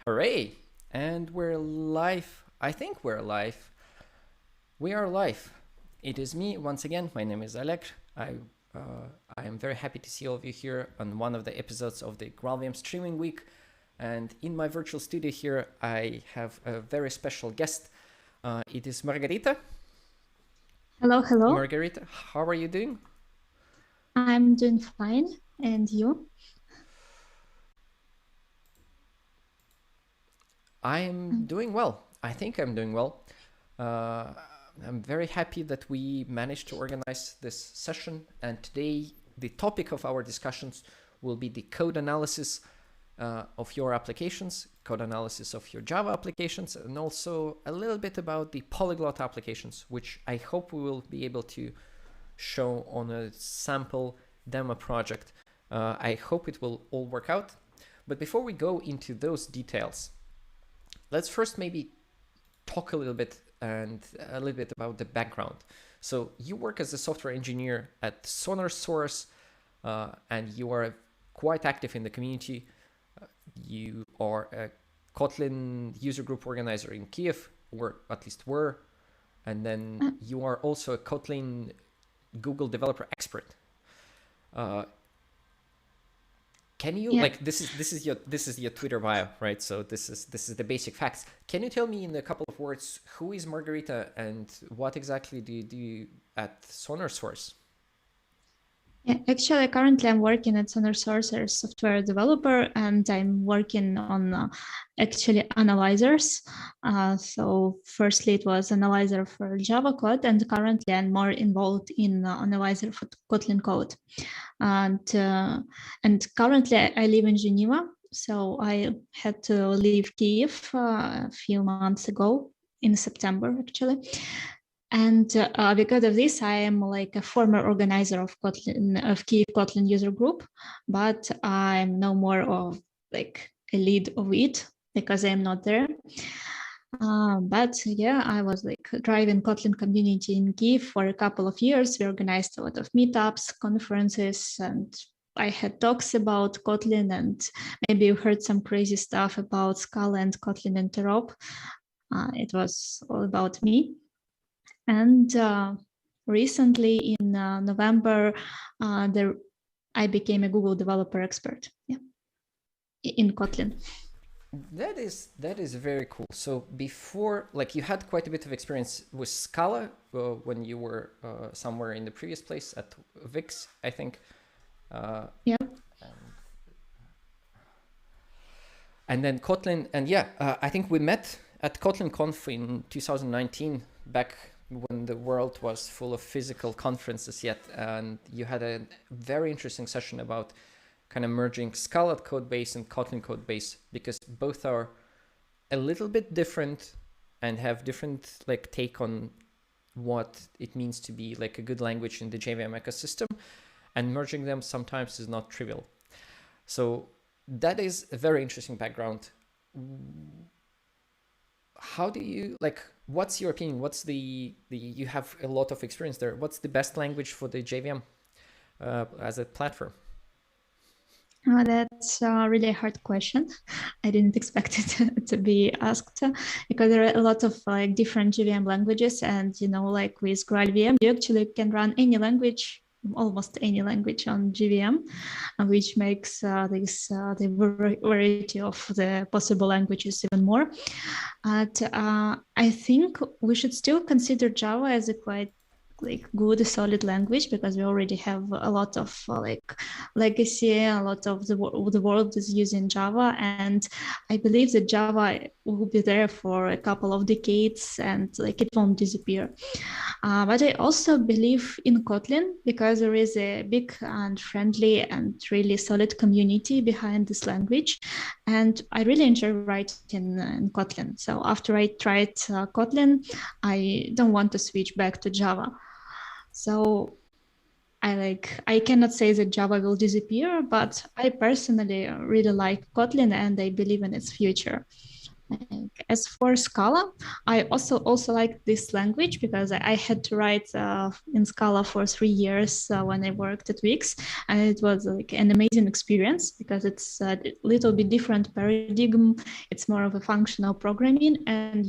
Hooray! And we're live. I think we're live. We are live. It is me once again. My name is Oleg. I am very happy to see all of you here on one of the episodes of the GraalVM streaming week. And in my virtual studio here, I have a very special guest. It is Margarita. Hello, hello. Margarita, how are you doing? I'm doing fine. And you? I'm doing well. I think I'm doing well. I'm very happy that we managed to organize this session. And today, the topic of our discussions will be the code analysis of your applications, code analysis of your Java applications, and also a little bit about the Polyglot applications, which I hope we will be able to show on a sample demo project. I hope it will all work out. But before we go into those details, let's first maybe talk a little bit about the background. So you work as a software engineer at Sonar Source, and you are quite active in the community. You are a Kotlin user group organizer in Kiev, or at least were, and then you are also a Kotlin Google developer expert. Can you like this is your Twitter bio, right? So this is the basic facts. Can you tell me in a couple of words who is Margarita and what exactly do you do at Sonar Source? Yeah, actually, currently I'm working at Sonar Source as software developer, and I'm working on actually analyzers. So firstly, it was analyzer for Java code, and currently I'm more involved in analyzer for Kotlin code. And currently I live in Geneva, so I had to leave Kiev a few months ago in September, actually. And because of this, I am like a former organizer of Kiev Kotlin user group, but I'm no more of like a lead of it because I'm not there. But yeah, I was like driving Kotlin community in Kiev for a couple of years. We organized a lot of meetups, conferences, and I had talks about Kotlin, and maybe you heard some crazy stuff about Scala and Kotlin interop. It was all about me. And recently in November, I became a Google developer expert in Kotlin. That is very cool. So before, like, you had quite a bit of experience with Scala when you were somewhere in the previous place at Vix, I think. Yeah. And then Kotlin, and yeah, I think we met at Kotlin Conf in 2019, back when the world was full of physical conferences yet, and you had a very interesting session about kind of merging Scala code base and Kotlin code base, because both are a little bit different and have different like take on what it means to be like a good language in the JVM ecosystem, and merging them sometimes is not trivial. So that is a very interesting background. How do you like, what's your opinion? What's the you have a lot of experience there. What's the best language for the JVM as a platform? That's a really hard question. I didn't expect it to be asked because there are a lot of like different JVM languages, and like with GraalVM, you actually can run any language, almost any language on JVM, which makes the variety of the possible languages even more. But I think we should still consider Java as a quite good solid language, because we already have a lot of legacy. A lot of the world is using Java, and I believe that Java will be there for a couple of decades, and it won't disappear. But I also believe in Kotlin, because there is a big and friendly and really solid community behind this language, and I really enjoy writing in Kotlin. So after I tried Kotlin, I don't want to switch back to Java. So I cannot say that Java will disappear, but I personally really like Kotlin and I believe in its future. As for Scala, I also like this language because I had to write in Scala for 3 years when I worked at Wix, and it was like an amazing experience because it's a little bit different paradigm. It's more of a functional programming, and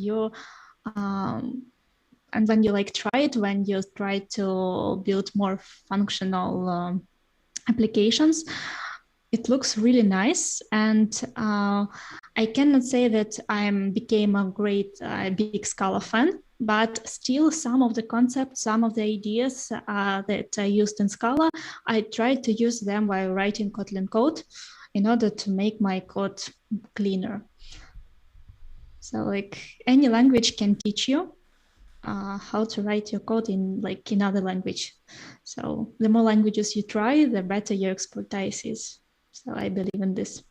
and when you like try it, when you try to build more functional applications, it looks really nice. And I cannot say that I became a great big Scala fan, but still some of the concepts, some of the ideas that I used in Scala, I tried to use them while writing Kotlin code in order to make my code cleaner. So like any language can teach you how to write your code in like another language. So the more languages you try, the better your expertise is. So I believe in this.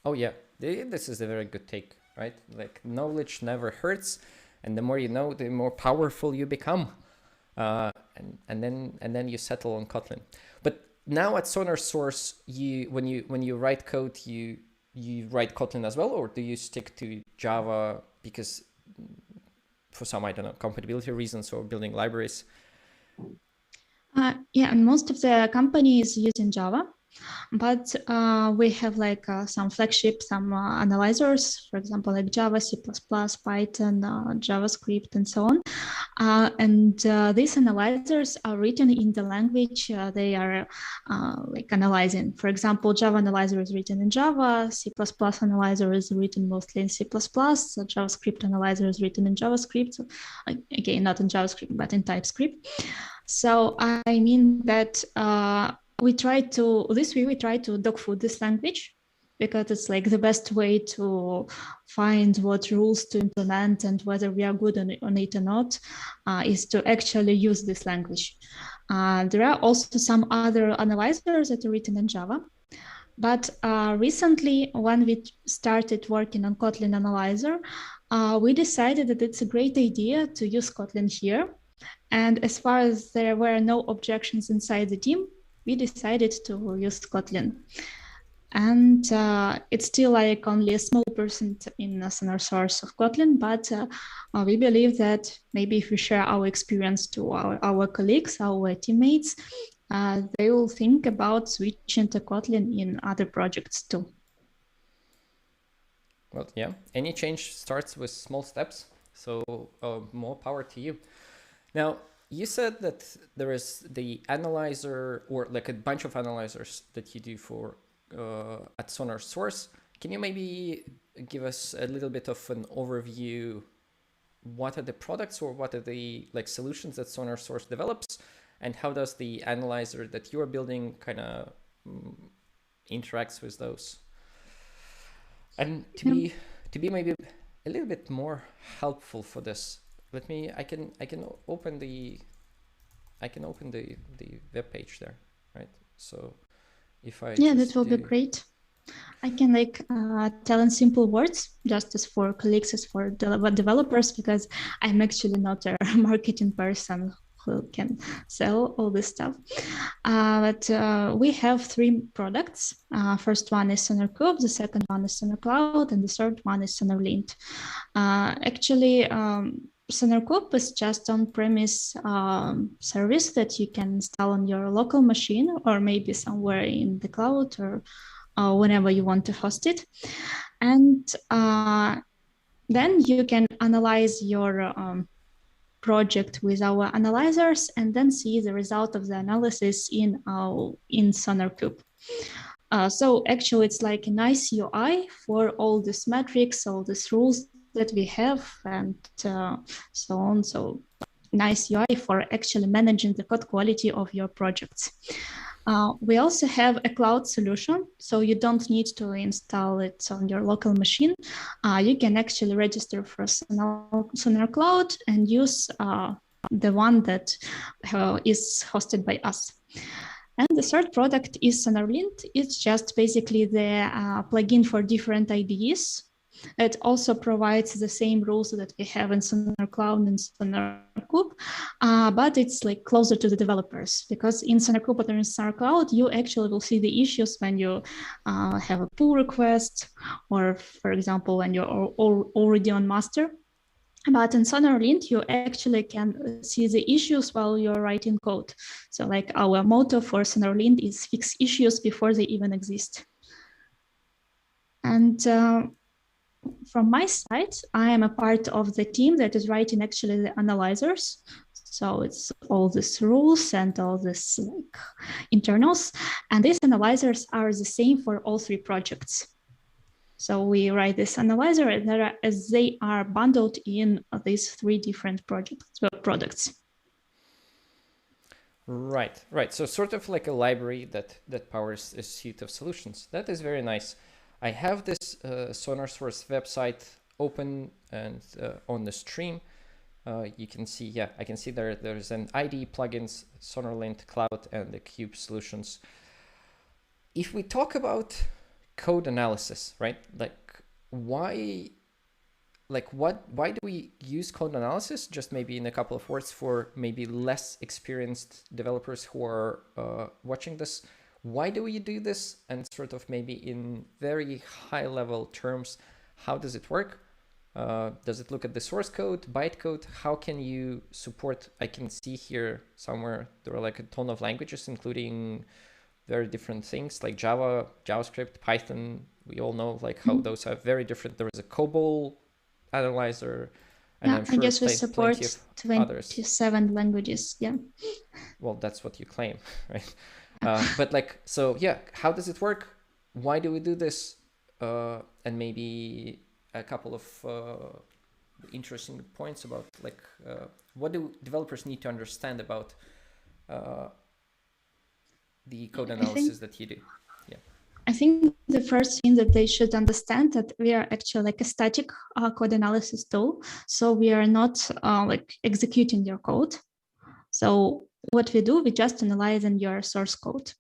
Oh yeah, this is a very good take, right? Like knowledge never hurts, and the more you know, the more powerful you become, and then you settle on Kotlin. But now at Sonar Source, when you write code, you write Kotlin as well, or do you stick to Java because for some, I don't know, compatibility reasons or building libraries? Yeah, and most of the companies using Java, but we have like some flagship, some analyzers, for example, like Java, C++, Python, JavaScript, and so on. And these analyzers are written in the language they are like analyzing. For example, Java analyzer is written in Java, C++ analyzer is written mostly in C++, so JavaScript analyzer is written in JavaScript. So, again, not in JavaScript, but in TypeScript. So I mean that we try to dog food this language because it's like the best way to find what rules to implement and whether we are good on it or not is to actually use this language. There are also some other analyzers that are written in Java. But recently, when we started working on Kotlin Analyzer, we decided that it's a great idea to use Kotlin here. And as far as there were no objections inside the team, we decided to use Kotlin. And it's still like only a small percent in Sonar Source of Kotlin, but we believe that maybe if we share our experience to our colleagues, our teammates, they will think about switching to Kotlin in other projects too. Well, yeah, any change starts with small steps, so more power to you. Now, you said that there is the analyzer or like a bunch of analyzers that you do for at Sonar Source. Can you maybe give us a little bit of an overview? What are the products or what are the like solutions that Sonar Source develops, and how does the analyzer that you are building kind of interacts with those? And to be maybe a little bit more helpful for this, I can open the web page there, right? So if I that will be great. I can like tell in simple words, just as for colleagues, as for developers, because I'm actually not a marketing person who can sell all this stuff. But we have 3 products. First one is Sonar Cube, the second one is Sonar Cloud, and the third one is Sonar Lint. Actually, Sonar Cube is just on-premise service that you can install on your local machine or maybe somewhere in the cloud or whenever you want to host it. And then you can analyze your project with our analyzers and then see the result of the analysis in Sonar Cube. So actually, it's like a nice UI for all these metrics, all these rules that we have, and so on. So nice UI for actually managing the code quality of your projects. We also have a cloud solution, so you don't need to install it on your local machine. You can actually register for Sonar Cloud and use the one that is hosted by us. And the third product is Sonar Lint. It's just basically the plugin for different IDEs It also provides the same rules that we have in Sonar Cloud and Sonar Cube, but it's like closer to the developers, because in Sonar Cube or in Sonar Cloud, you actually will see the issues when you have a pull request, or for example, when you're already on master. But in SonarLint, you actually can see the issues while you're writing code. So like our motto for SonarLint is fix issues before they even exist. And from my side, I am a part of the team that is writing actually the analyzers. So it's all these rules and all this like internals. And these analyzers are the same for all three projects. So we write this analyzer as they are bundled in these three different products. Right. So sort of like a library that powers a suite of solutions. That is very nice. I have this Sonar Source website open and on the stream. You can see, yeah, I can see there's an IDE plugins, SonarLint Cloud, and the Cube solutions. If we talk about code analysis, right? Why do we use code analysis? Just maybe in a couple of words for maybe less experienced developers who are watching this. Why do we do this? And sort of maybe in very high level terms, how does it work? Does it look at the source code, bytecode? How can you support? I can see here somewhere there are like a ton of languages, including very different things like Java, JavaScript, Python. We all know like how those are very different. There is a COBOL analyzer, and I'm sure I guess we support 27 languages. Yeah. Well, that's what you claim, right? But like, so yeah, how does it work? Why do we do this? And maybe a couple of interesting points about like what do developers need to understand about the code analysis that you do? Yeah. I think the first thing that they should understand that we are actually like a static code analysis tool. So we are not like executing your code. So what we do, we just analyze in your source code.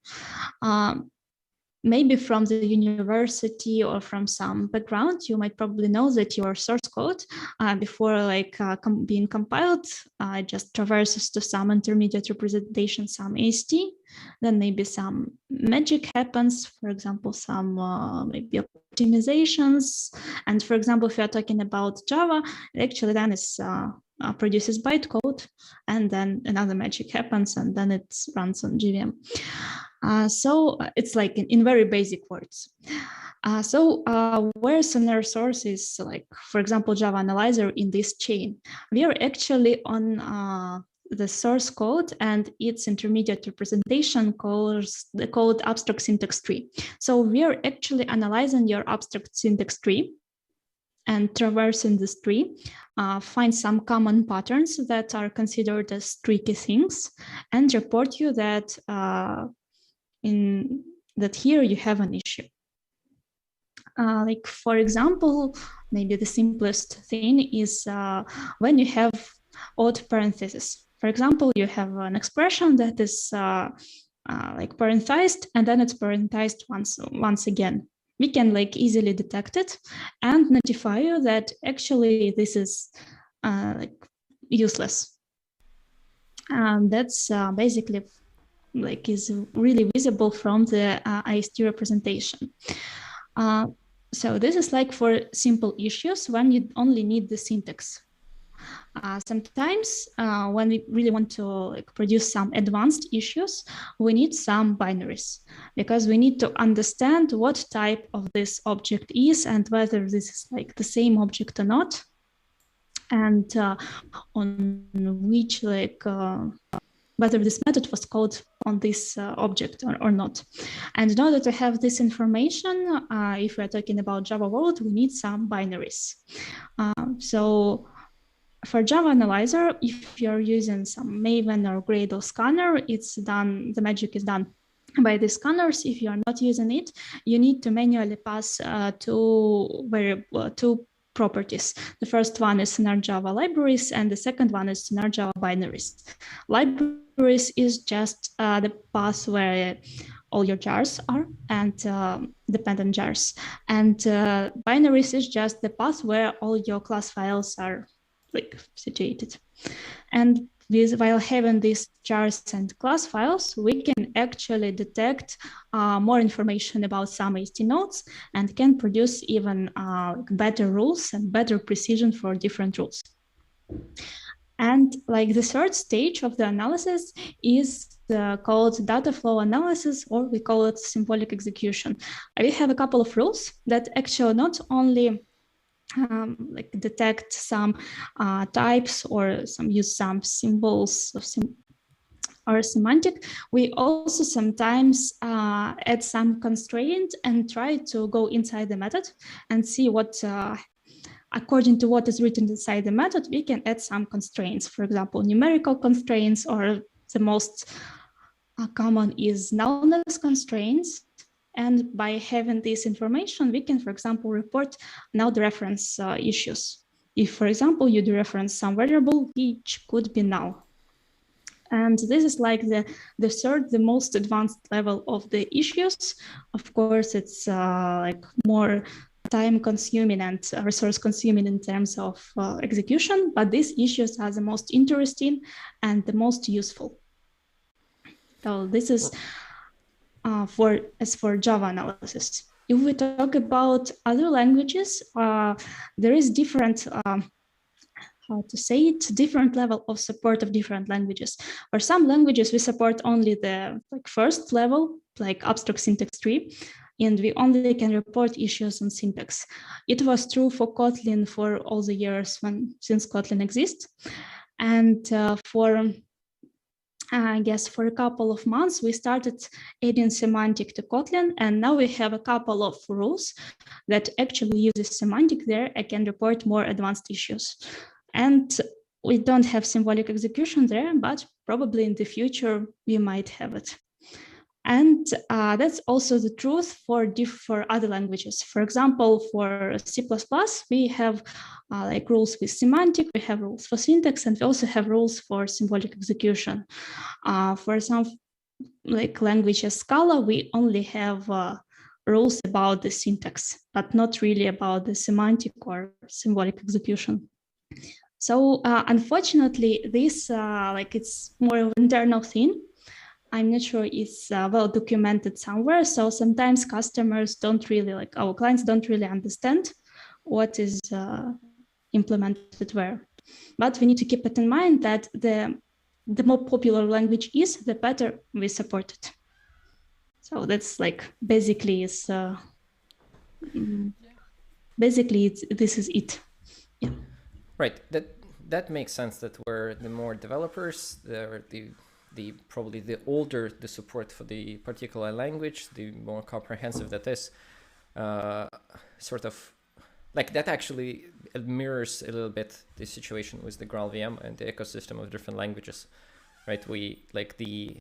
Maybe from the university or from some background, you might probably know that your source code before like being compiled just traverses to some intermediate representation, some AST, then maybe some magic happens, for example, some maybe optimizations. And for example, if you're talking about Java, actually then it's produces bytecode, and then another magic happens, and then it runs on JVM. So it's like in very basic words. Where Sonar Source is like, for example, Java Analyzer in this chain, we are actually on the source code and its intermediate representation calls the code abstract syntax tree. So we are actually analyzing your abstract syntax tree and traversing this tree, find some common patterns that are considered as tricky things, and report you that here you have an issue. Like for example, maybe the simplest thing is when you have odd parentheses. For example, you have an expression that is like parenthized, and then it's parenthized once again. We can like easily detect it and notify you that actually this is like useless. And that's basically like is really visible from the IST representation. So this is like for simple issues when you only need the syntax. Sometimes when we really want to like produce some advanced issues, we need some binaries, because we need to understand what type of this object is and whether this is like the same object or not, and on which like whether this method was called on this object or not. And in order to have this information, if we're talking about Java world, we need some binaries. So for Java Analyzer, if you're using some Maven or Gradle scanner, it's done, the magic is done by the scanners. If you're not using it, you need to manually pass two properties. The first one is Sonar Java libraries, and the second one is Sonar Java binaries. Libraries is just the path where all your jars are and dependent jars. And binaries is just the path where all your class files are like situated. And while having these jars and class files, we can actually detect more information about some HT nodes and can produce even better rules and better precision for different rules. And like the third stage of the analysis is called data flow analysis, or we call it symbolic execution. We have a couple of rules that actually not only like detect some types or use some symbols or semantic, we also sometimes add some constraint and try to go inside the method and see what, according to what is written inside the method, we can add some constraints. For example, numerical constraints, or the most common is nullness constraints. And by having this information, we can, for example, report null dereference issues. If, for example, you dereference some variable, which could be null. And this is like the third, the most advanced level of the issues. Of course, it's like more time consuming and resource consuming in terms of execution, but these issues are the most interesting and the most useful. So this is as for Java analysis. If we talk about other languages, there is different, how to say it, different level of support of different languages. For some languages, we support only the first level, like abstract syntax tree, and we only can report issues on syntax. It was true for Kotlin for all the years since Kotlin exists. And I guess for a couple of months, we started adding semantic to Kotlin, and now we have a couple of rules that actually uses semantic there. I can report more advanced issues. And we don't have symbolic execution there, but probably in the future, we might have it. And that's also the truth for other languages. For example, for C++, we have like rules with semantic, we have rules for syntax, and we also have rules for symbolic execution. For some like languages, Scala, we only have rules about the syntax, but not really about the semantic or symbolic execution. So unfortunately, this like it's more of an internal thing. I'm not sure it's well documented somewhere. So sometimes customers don't really, like our clients don't really understand what is implemented where. But we need to keep it in mind that the more popular language is, the better we support it. So that's like basically is this is it. Yeah. Right. That makes sense. That where the more developers, the probably the older the support for the particular language, the more comprehensive that is. Sort of like that actually mirrors a little bit the situation with the GraalVM and the ecosystem of different languages, right? We like the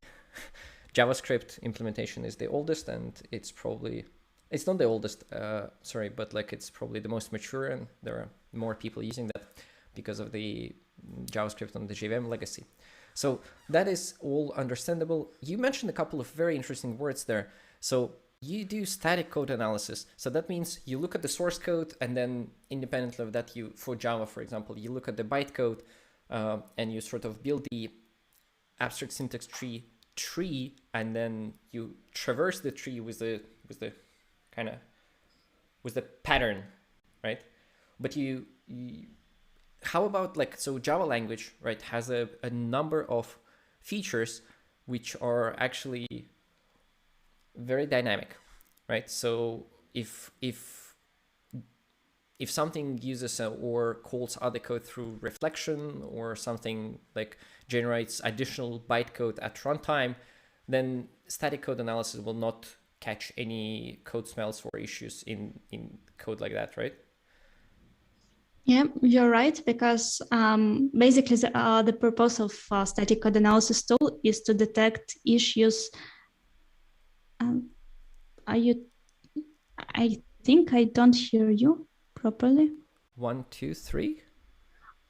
JavaScript implementation is the oldest, and it's not the oldest, sorry, but like it's probably the most mature, and there are more people using that because of the JavaScript on the JVM legacy. So that is all understandable. You mentioned a couple of very interesting words there. So you do static code analysis. So that means you look at the source code, and then independently of that, for Java, for example, you look at the bytecode and you sort of build the abstract syntax tree, and then you traverse the tree with the pattern, right? But how about so Java language, right, has a number of features which are actually very dynamic, right? So if something uses or calls other code through reflection, or something like generates additional bytecode at runtime, then static code analysis will not catch any code smells or issues in code like that, right? Yeah, you're right, because basically the purpose of static code analysis tool is to detect issues. I think I don't hear you properly. 1, 2, 3.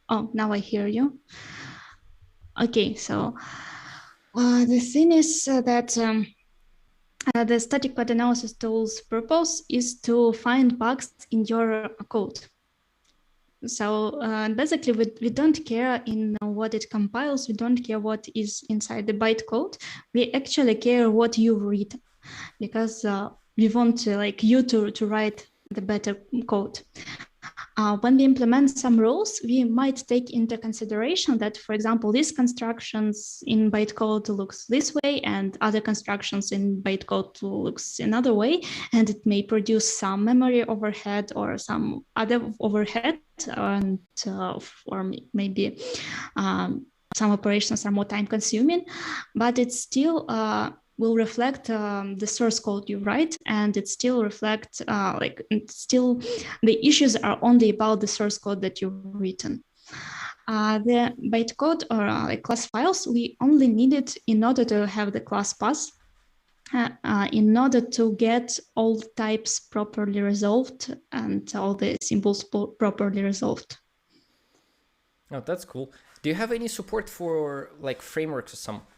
Oh, now I hear you. Okay, so the thing is that the static code analysis tool's purpose is to find bugs in your code. So basically, we don't care in what it compiles. We don't care what is inside the bytecode. We actually care what you've written, because we want you to write the better code. When we implement some rules, we might take into consideration that, for example, these constructions in bytecode looks this way, and other constructions in bytecode looks another way, and it may produce some memory overhead or some other overhead, and or maybe some operations are more time consuming, but it's still will reflect the source code you write, and it still reflects still the issues are only about the source code that you've written. The bytecode or class files, we only need it in order to have the class path, in order to get all types properly resolved and all the symbols properly resolved. Oh, that's cool. Do you have any support for like frameworks or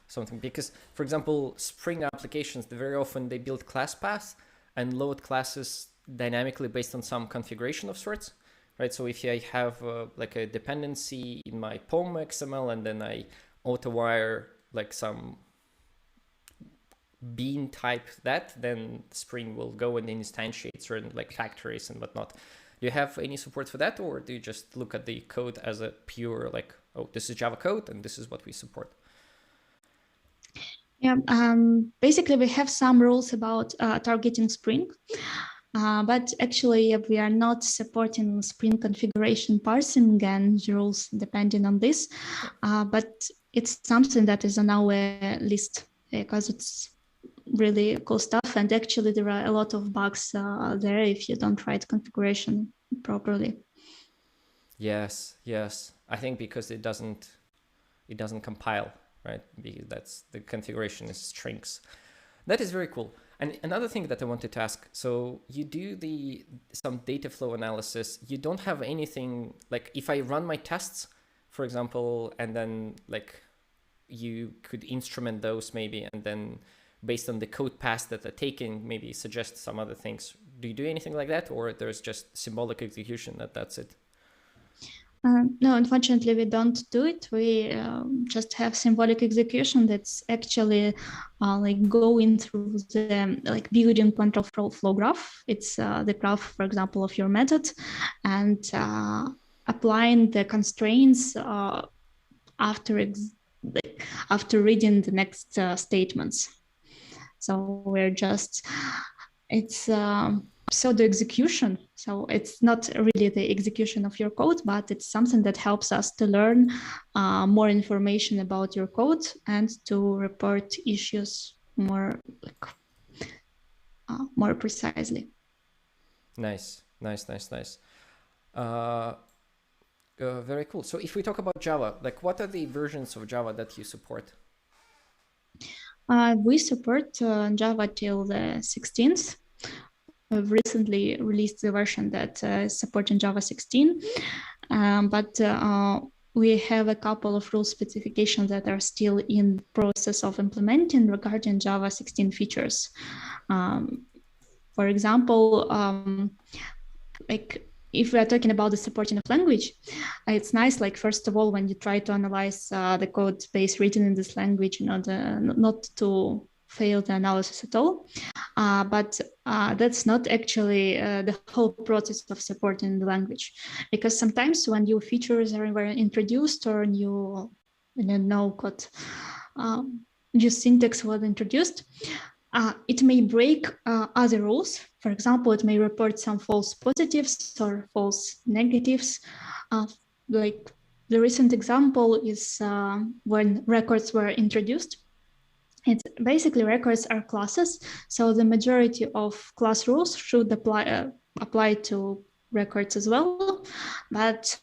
something? Because, for example, Spring applications, very often they build class paths and load classes dynamically based on some configuration of sorts, right? So if I have like a dependency in my POM XML and then I auto-wire like some bean type that, then Spring will go and instantiate certain like factories and whatnot. Do you have any support for that, or do you just look at the code as a pure like, oh, this is Java code and this is what we support? Yeah, basically we have some rules about targeting Spring, but actually we are not supporting Spring configuration parsing and rules depending on this, but it's something that is on our list because it's really cool stuff, and actually there are a lot of bugs there if you don't write configuration properly. Yes, I think because it doesn't compile, right? Because that's the configuration is strings. That is very cool. And another thing that I wanted to ask, so you do some data flow analysis. You don't have anything like if I run my tests, for example, and then like you could instrument those maybe, and then based on the code paths that are taken, maybe suggest some other things. Do you do anything like that, or there's just symbolic execution that's it? No, unfortunately, we don't do it. We just have symbolic execution that's actually like going through the like building control flow graph. It's the graph, for example, of your method, and applying the constraints after reading the next statements. So it's pseudo execution. So it's not really the execution of your code, but it's something that helps us to learn more information about your code and to report issues more precisely. Nice. Very cool. So if we talk about Java, like what are the versions of Java that you support? We support Java till the 16th. We've recently released the version that supports Java 16, but we have a couple of rule specifications that are still in process of implementing regarding Java 16 features. For example, like if we are talking about the supporting of language, it's nice, like first of all, when you try to analyze the code base written in this language, not to fail the analysis at all. But that's not actually the whole process of supporting the language, because sometimes when new features are introduced or new code, new syntax was introduced, it may break other rules. For example, it may report some false positives or false negatives. Like the recent example is when records were introduced. It's basically records are classes, so the majority of class rules should apply to records as well. But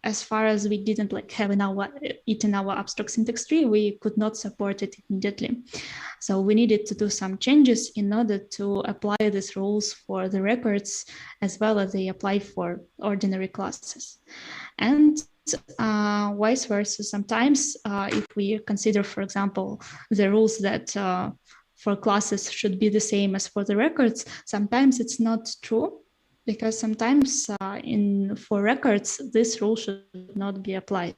as far as we didn't like have it in our abstract syntax tree, we could not support it immediately. So we needed to do some changes in order to apply these rules for the records as well as they apply for ordinary classes. And vice versa, sometimes if we consider, for example, the rules that for classes should be the same as for the records, sometimes it's not true, because sometimes for records, this rule should not be applied.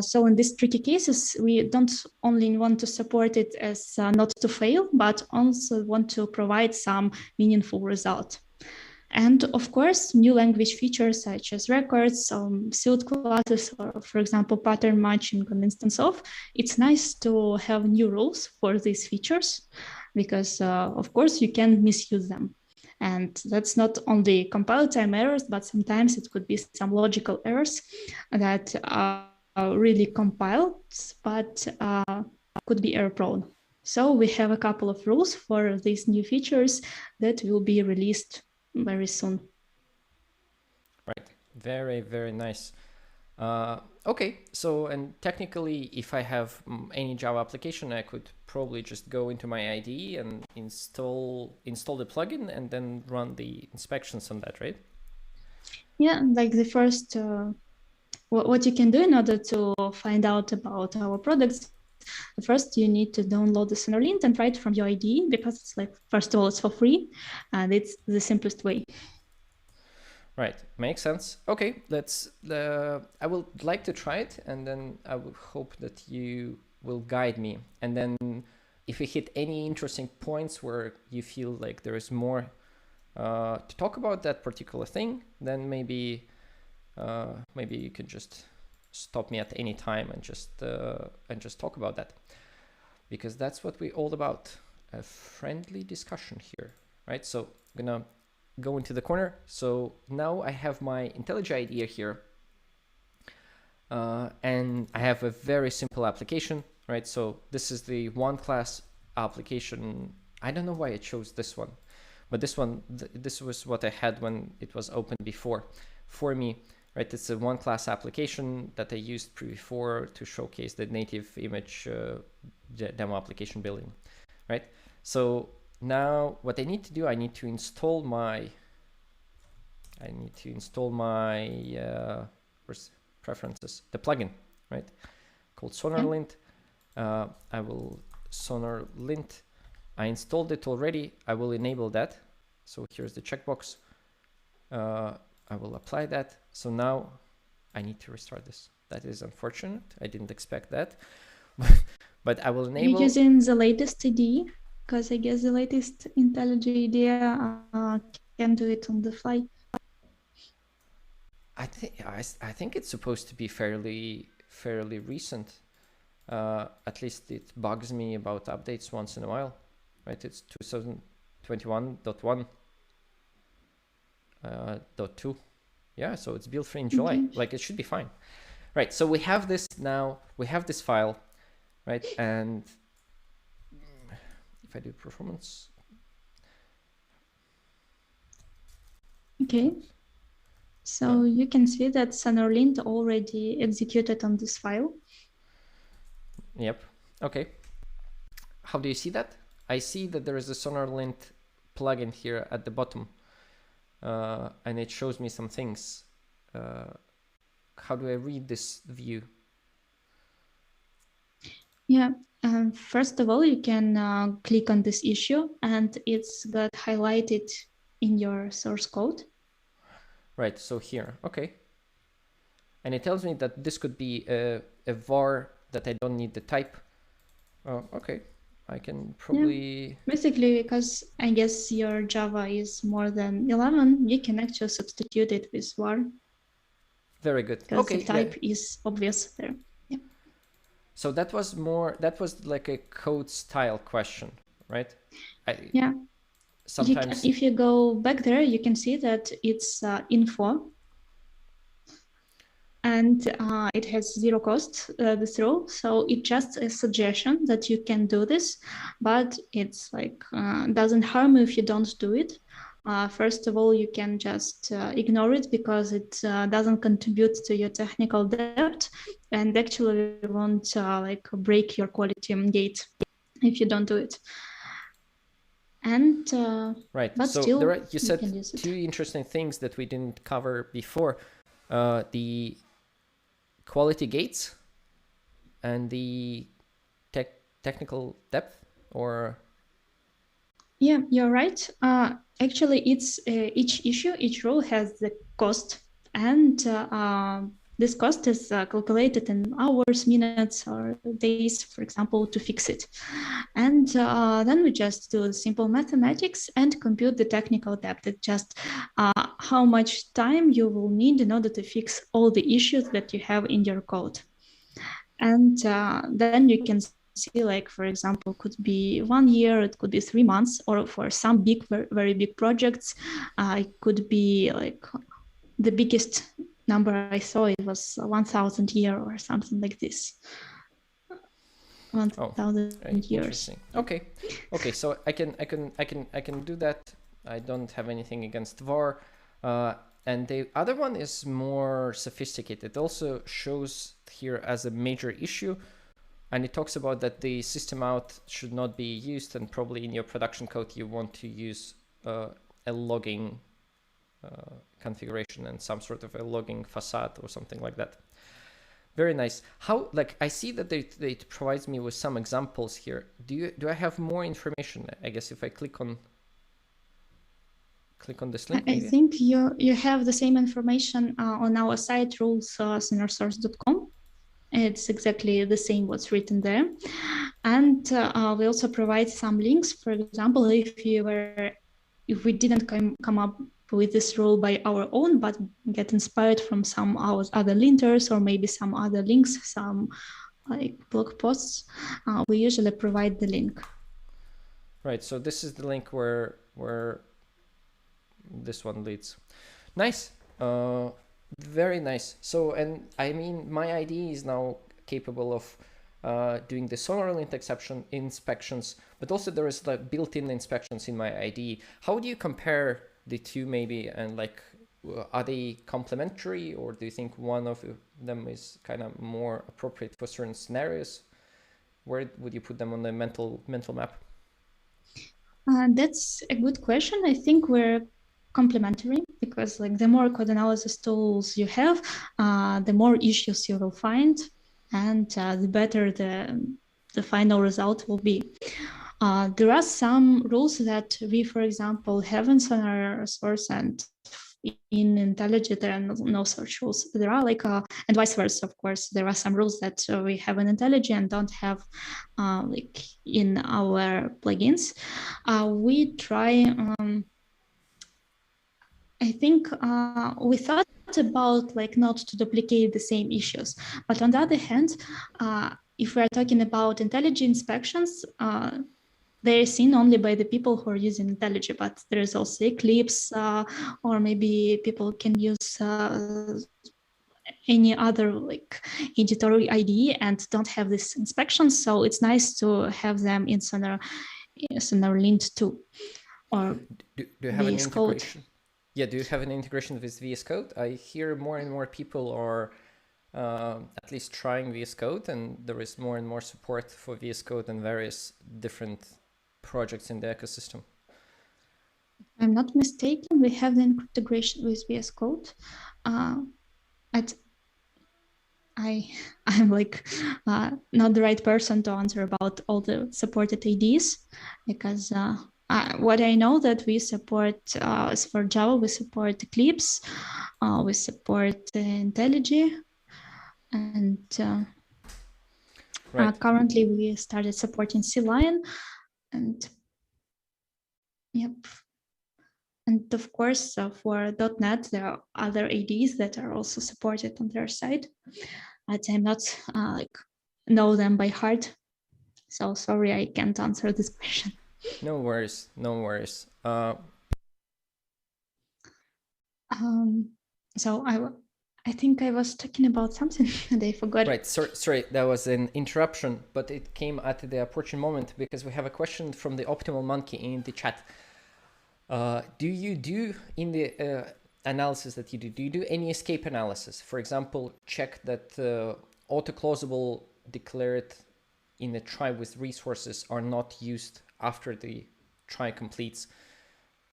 So in these tricky cases, we don't only want to support it as not to fail, but also want to provide some meaningful result. And of course, new language features such as records, sealed classes, or for example, pattern matching an instance of, it's nice to have new rules for these features because of course you can misuse them. And that's not only compile time errors, but sometimes it could be some logical errors that really compiled, but could be error prone. So we have a couple of rules for these new features that will be released very soon. Right. Very, very nice. Okay. So, and technically, if I have any Java application, I could probably just go into my IDE and install the plugin and then run the inspections on that, right? Yeah, like the first, what you can do in order to find out about our products, first you need to download the Sonar lint and write from your IDE, because it's like, first of all, it's for free and it's the simplest way. Right, makes sense. Okay, I would like to try it, and then I would hope that you will guide me. And then if we hit any interesting points where you feel like there is more to talk about that particular thing, then maybe you can just stop me at any time and just talk about that, because that's what we're all about, a friendly discussion here, right? So I'm gonna go into the corner. So now I have my IntelliJ idea here, and I have a very simple application, right? So this is the one class application. I don't know why I chose this one, but this one, this was what I had when it was open before for me, right? It's a one class application that I used before to showcase the native image demo application building, right? So now what I need to do, I need to install my preferences, the plugin, right? Called Sonar lint. I will Sonar lint. I installed it already. I will enable that. So here's the checkbox. I will apply that. So now I need to restart this. That is unfortunate. I didn't expect that, but I will enable. You're using the latest IDE? Because I guess the latest IntelliJ idea can do it on the fly. I think it's supposed to be fairly recent. At least it bugs me about updates once in a while, right? It's 2021.1. .2. Yeah, so it's built free in July. Okay. Like, it should be fine, right? So we have this now. We have this file, right? And if I do performance, okay. So you can see that Sonar lint already executed on this file. Yep. Okay. How do you see that? I see that there is a Sonar lint plugin here at the bottom, and it shows me some things. How do I read this view? Yeah. First of all, you can click on this issue, and it's got highlighted in your source code. Right, so here, okay. And it tells me that this could be a var that I don't need the type. Okay, I can probably... Yeah. Basically, because I guess your Java is more than 11, you can actually substitute it with var. Very good. Because the type is obvious there. Yeah. So that was like a code style question, right? Yeah. Sometimes if you go back there, you can see that it's info, and it has zero cost, this rule. So it's just a suggestion that you can do this, but it's like doesn't harm if you don't do it. First of all, you can just ignore it because it doesn't contribute to your technical debt, and actually won't like break your quality gate if you don't do it. And right, but so still, you said two interesting things that we didn't cover before: the quality gates and the technical depth, or yeah, you're right. Actually, it's each issue, each rule has the cost, and this cost is calculated in hours, minutes, or days, for example, to fix it. And then we just do simple mathematics and compute the technical debt. It's just how much time you will need in order to fix all the issues that you have in your code. And then you can see, like, for example, could be 1 year, it could be 3 months, or for some big, very big projects, it could be like the biggest number I saw, it was 1,000 year or something like this. 1,000 years. Interesting. Okay, so I can do that. I don't have anything against var. And the other one is more sophisticated. It also shows here as a major issue, and it talks about that the system out should not be used, and probably in your production code you want to use a logging configuration and some sort of a logging facade or something like that. Very nice. How, like, I see that it provides me with some examples here. Do I have more information? I guess if I click on this link, maybe? I think you have the same information on our site, rules, sonarsource.com. It's exactly the same what's written there. And we also provide some links. For example, if we didn't come up with this rule by our own, but get inspired from some other linters or maybe some other links, some like blog posts, we usually provide the link. Right, so this is the link where this one leads. Nice, very nice. So, and I mean, my IDE is now capable of doing the Sonar lint inspections, but also there is like built-in inspections in my IDE. How do you compare the two, maybe, and like, are they complementary, or do you think one of them is kind of more appropriate for certain scenarios? Where would you put them on the mental map? That's a good question. I think we're complementary, because like the more code analysis tools you have, the more issues you will find, and the better the final result will be. There are some rules that we, for example, have in Sonar Source, and in IntelliJ there are no such rules. There are like, and vice versa, of course. There are some rules that we have in IntelliJ and don't have like in our plugins. We try, I think we thought about like not to duplicate the same issues, but on the other hand, if we're talking about IntelliJ inspections, they're seen only by the people who are using IntelliJ, but there is also Eclipse, or maybe people can use any other like editorial IDE and don't have this inspection. So it's nice to have them in Sonar lint too. Or do you have an integration? Yeah, do you have an integration with VS Code? I hear more and more people are at least trying VS Code, and there is more and more support for VS Code and various different projects in the ecosystem. If I'm not mistaken, we have the integration with VS Code. I'm like not the right person to answer about all the supported IDs, because what I know that we support is for Java, we support Eclipse, we support IntelliJ, and right. Currently we started supporting CLion, and yep. And of course, for .NET, there are other IDs that are also supported on their side, but I'm not like know them by heart. So sorry, I can't answer this question. No worries, no worries. So I think I was talking about something and I forgot. Right, sorry, that was an interruption, but it came at the opportune moment because we have a question from the Optimal Monkey in the chat. Do you do in the analysis that you do you do any escape analysis? For example, check that auto-closable declared in a try with resources are not used after the try completes.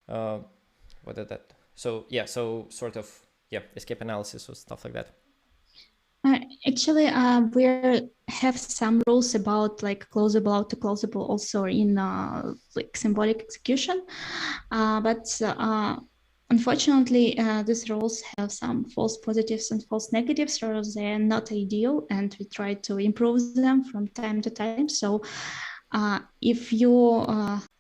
Whether that, so yeah, so sort of, yeah, escape analysis or stuff like that. Actually, we have some rules about like closable, auto-closable also in like symbolic execution, but unfortunately, these rules have some false positives and false negatives, so they're not ideal, and we try to improve them from time to time. So if you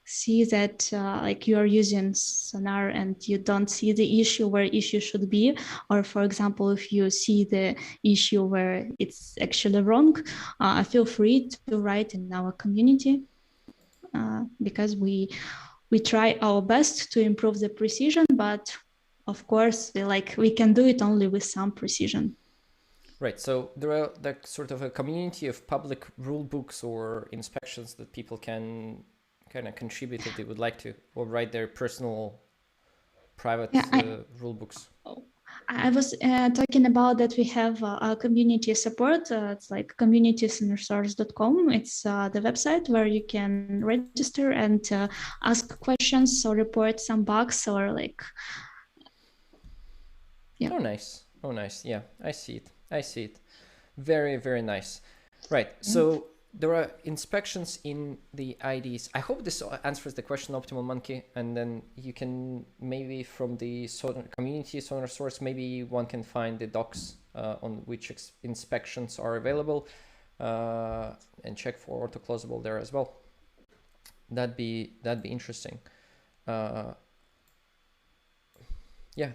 see that like you are using Sonar and you don't see the issue where issue should be, or for example, if you see the issue where it's actually wrong, feel free to write in our community because we try our best to improve the precision, but of course we can do it only with some precision. Right, so there are like sort of a community of public rule books or inspections that people can kind of contribute if they would like to, or write their personal private rule books. I was talking about that we have a community support. It's like community.sonarsource.com. It's the website where you can register and ask questions or report some bugs or like. Yeah. Oh, nice. Oh, nice. Yeah, I see it. I see it. Very, very nice. Right. So there are inspections in the IDs. I hope this answers the question, Optimal Monkey. And then you can maybe from the community Sonar Source, maybe one can find the docs on which inspections are available and check for auto-closable there as well. That'd be interesting. Yeah,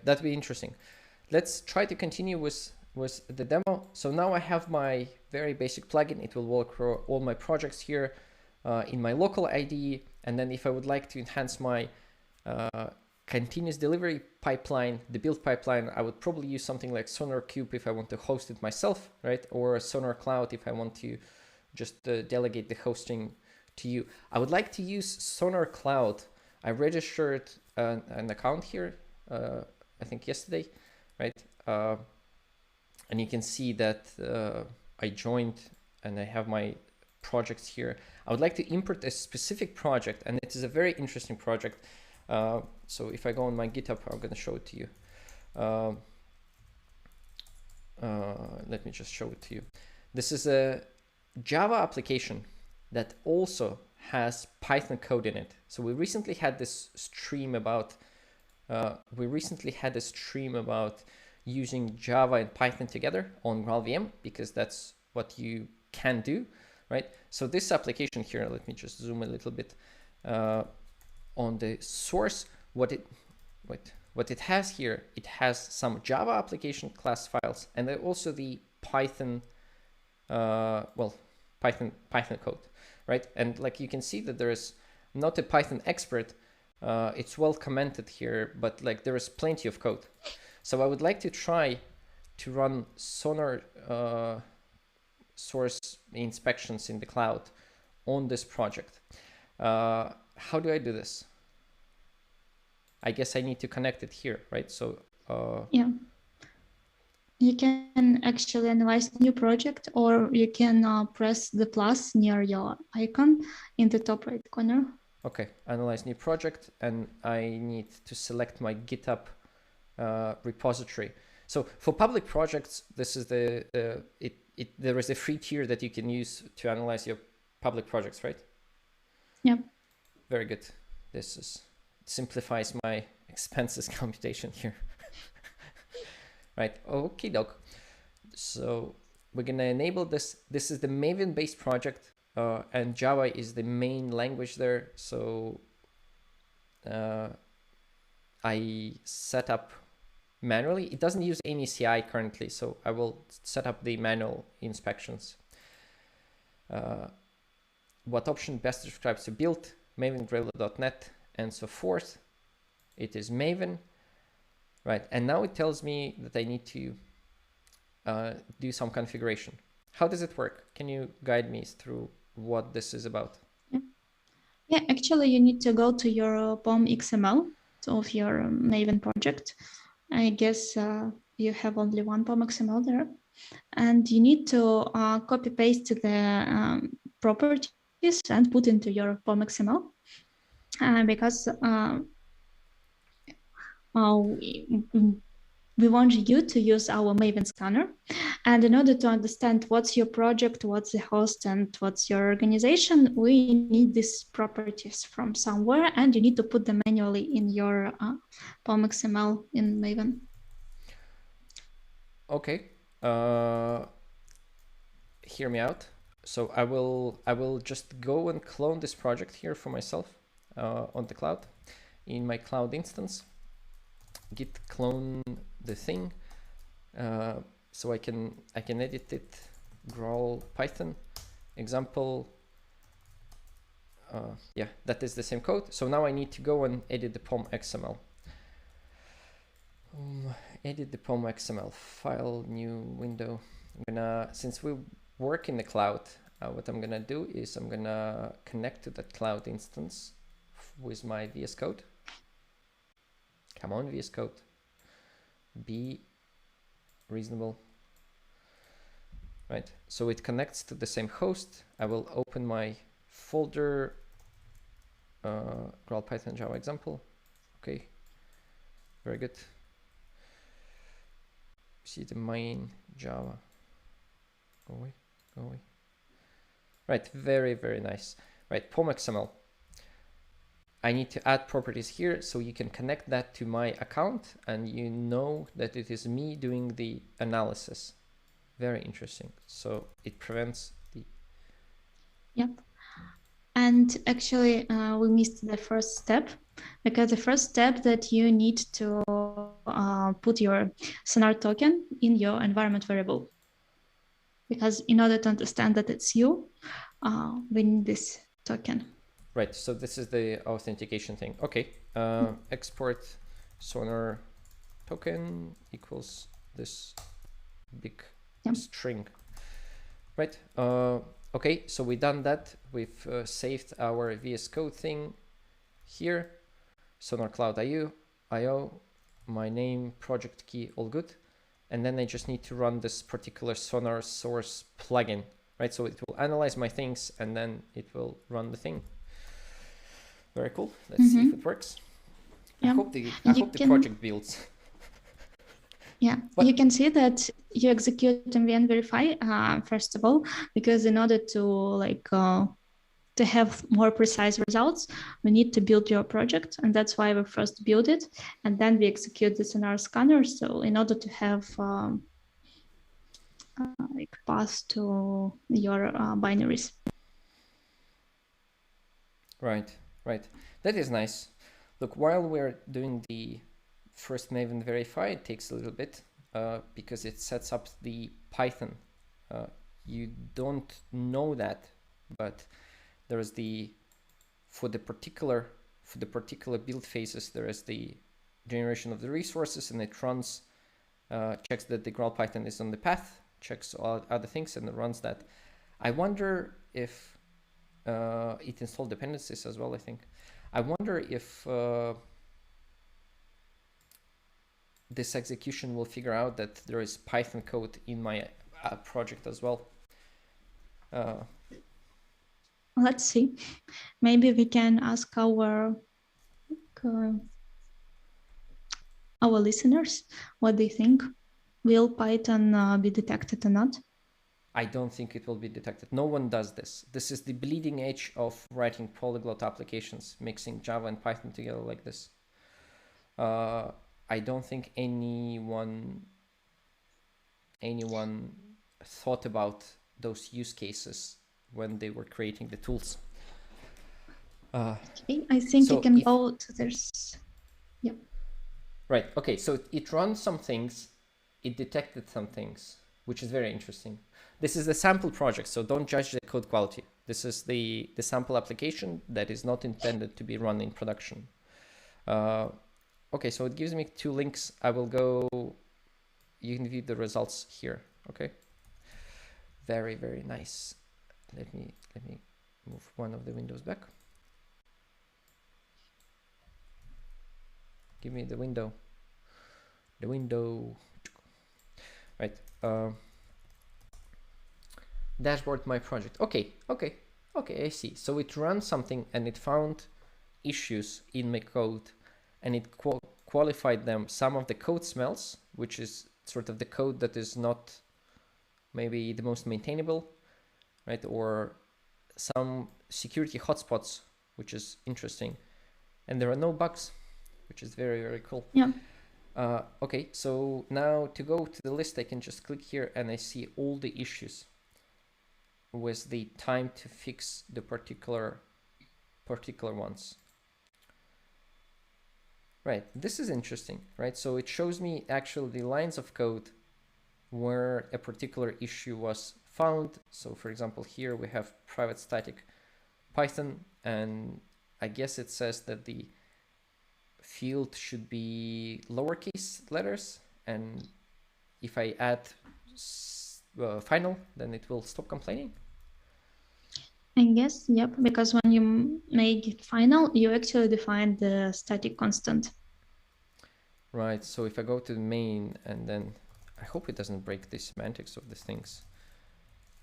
that'd be interesting. Let's try to continue with the demo. So now I have my very basic plugin. It will work for all my projects here in my local IDE. And then if I would like to enhance my continuous delivery pipeline, the build pipeline, I would probably use something like Sonar Cube if I want to host it myself, right? Or Sonar Cloud if I want to just delegate the hosting to you. I would like to use Sonar Cloud. I registered an account here, I think yesterday, right? And you can see that I joined and I have my projects here. I would like to import a specific project, and it is a very interesting project. So if I go on my GitHub, I'm going to show it to you. Let me just show it to you. This is a Java application that also has Python code in it. So we recently had this stream about using Java and Python together on GraalVM, because that's what you can do, right? So this application here, let me just zoom a little bit on the source. What it has here, it has some Java application class files, and then also the Python, Python code, right? And like you can see that there is not a Python expert. It's well commented here, but like there is plenty of code. So I would like to try to run Sonar Source inspections in the cloud on this project. How do I do this? I guess I need to connect it here, right? So yeah, you can actually analyze new project, or you can press the plus near your icon in the top right corner. Okay, analyze new project, and I need to select my GitHub repository. So for public projects, this is there is a free tier that you can use to analyze your public projects, right? Yeah. Very good. It simplifies my expenses computation here. Right. Okay, doc. So we're gonna enable this. This is the Maven based project, and Java is the main language there. So I set up manually. It doesn't use any CI currently, so I will set up the manual inspections. What option best describes the build? Maven Gradle.net and so forth. It is Maven, right? And now it tells me that I need to do some configuration. How does it work? Can you guide me through what this is about? Yeah, actually, you need to go to your POM XML. of your Maven project. I guess you have only one POM XML there, and you need to copy paste the properties and put into your POM XML because we want you to use our Maven scanner. And in order to understand what's your project, what's the host, and what's your organization, we need these properties from somewhere, and you need to put them manually in your POM XML in Maven. Okay. Hear me out. So I will just go and clone this project here for myself on the cloud in my cloud instance. Git clone the thing. So I can edit it. Growl Python example. Yeah, that is the same code. So now I need to go and edit the POM XML. Edit the POM XML file, new window. I'm gonna, since we work in the cloud, what I'm gonna do is I'm gonna connect to that cloud instance with my VS Code. Come on, VS Code. Be reasonable. Right, so it connects to the same host. I will open my folder, Growl Python Java example. Okay, very good. See the main Java. Go away, go away. Right, very, very nice. Right, POM XML. I need to add properties here so you can connect that to my account and you know that it is me doing the analysis. Very interesting. So it prevents the... Yep. And actually, we missed the first step, because the first step that you need to put your Sonar token in your environment variable. Because in order to understand that it's you, we need this token. Right, so this is the authentication thing. Okay, export Sonar token equals this big string. Right, okay, so we've done that. We've saved our VS Code thing here. Sonar Cloud IO, my name, project key, all good. And then I just need to run this particular Sonar Source plugin, right? So it will analyze my things and then it will run the thing. Very cool. Let's see if it works. Yeah. I hope the project builds. Yeah, But you can see that you execute Maven Verify first of all, because in order to to have more precise results, we need to build your project, and that's why we first build it, and then we execute this in our scanner. So in order to have like pass to your binaries. Right, right. That is nice. Look, while we're doing the first Maven Verify, it takes a little bit because it sets up the Python. You don't know that, but there is for the particular build phases, there is the generation of the resources, and it runs, checks that the Growl Python is on the path, checks all other things, and it runs that. I wonder if it installed dependencies as well, I think. I wonder if this execution will figure out that there is Python code in my project as well. Let's see. Maybe we can ask our listeners what they think. Will Python be detected or not? I don't think it will be detected. No one does this. This is the bleeding edge of writing polyglot applications, mixing Java and Python together like this. I don't think anyone thought about those use cases when they were creating the tools. Okay, I think you can go to this. Yeah. Right. Okay. So it runs some things. It detected some things, which is very interesting. This is the sample project, so don't judge the code quality. This is the sample application that is not intended to be run in production. Okay, so it gives me 2 links. I will go, you can view the results here, okay? Very, very nice. Let me move one of the windows back. Give me the window. The window. Right. Dashboard my project. Okay. I see. So it ran something and it found issues in my code, and it qualified them. Some of the code smells, which is sort of the code that is not maybe the most maintainable, right? Or some security hotspots, which is interesting. And there are no bugs, which is very, very cool. Yeah. Okay, so now to go to the list, I can just click here and I see all the issues with the time to fix the particular ones. Right, this is interesting, right? So it shows me actually the lines of code where a particular issue was found. So for example, here we have private static Python, and I guess it says that the field should be lowercase letters, and if I add final, then it will stop complaining. I guess, yep, because when you make it final, you actually define the static constant. Right, so if I go to the main, and then I hope it doesn't break the semantics of the things.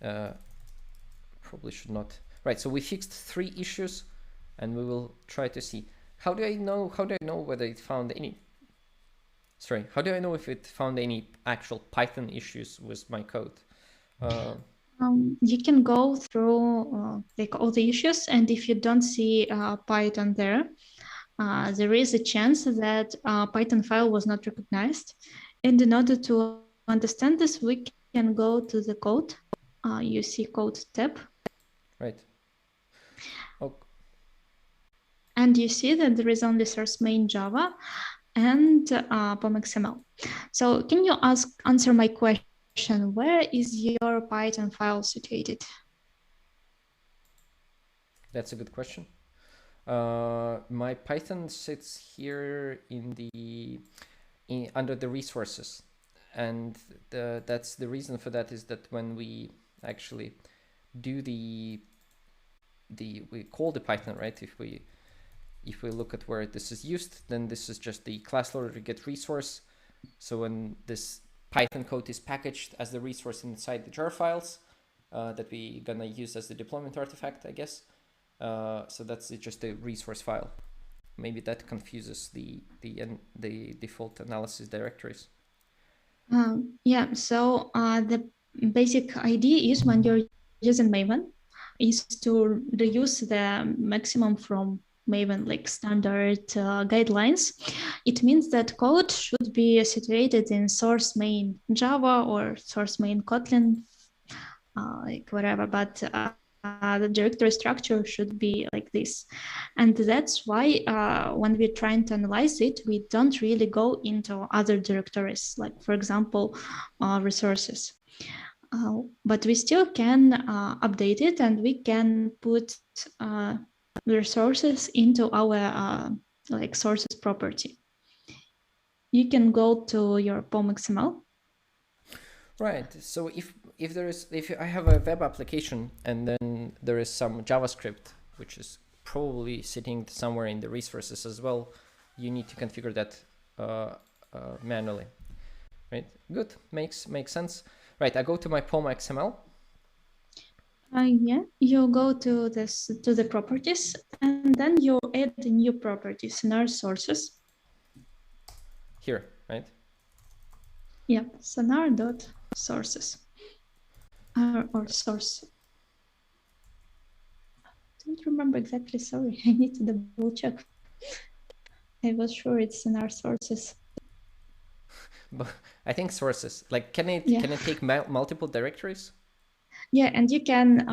Probably should not. Right, so we fixed 3 issues, and we will try to see. How do I know whether it found any? Sorry, how do I know if it found any actual Python issues with my code? You can go through like all the issues, and if you don't see Python there, there is a chance that Python file was not recognized. And in order to understand this, we can go to the code. You see code tab. Right. Oh. And you see that there is only source main Java and POM.xml. So can you answer my question? Where is your Python file situated? That's a good question. My Python sits here under the resources, and that's the reason for that is that when we actually do we call the Python, right? If we look at where this is used, then this is just the class loader to get resource. So when this Python code is packaged as the resource inside the jar files that we gonna use as the deployment artifact, I guess. So that's just a resource file. Maybe that confuses the default analysis directories. Yeah, so the basic idea is when you're using Maven is to reuse the maximum from Maven, like standard guidelines. It means that code should be situated in source main Java or source main Kotlin, like whatever, but the directory structure should be like this. And that's why when we're trying to analyze it, we don't really go into other directories, like for example, resources. But we still can update it, and we can put resources into our like sources property. You can go to your POM.xml. Right. So if I have a web application and then there is some JavaScript which is probably sitting somewhere in the resources as well, you need to configure that manually. Right. Good. Makes sense. Right. I go to my POM.xml. Yeah, you go to the properties, and then you add the new property, Sonar Sources. Here, right? Yeah, sonar.sources or source. I don't remember exactly, sorry. I need to double check. I was sure it's Sonar Sources. But I think sources, like can it take multiple directories? Yeah, and you can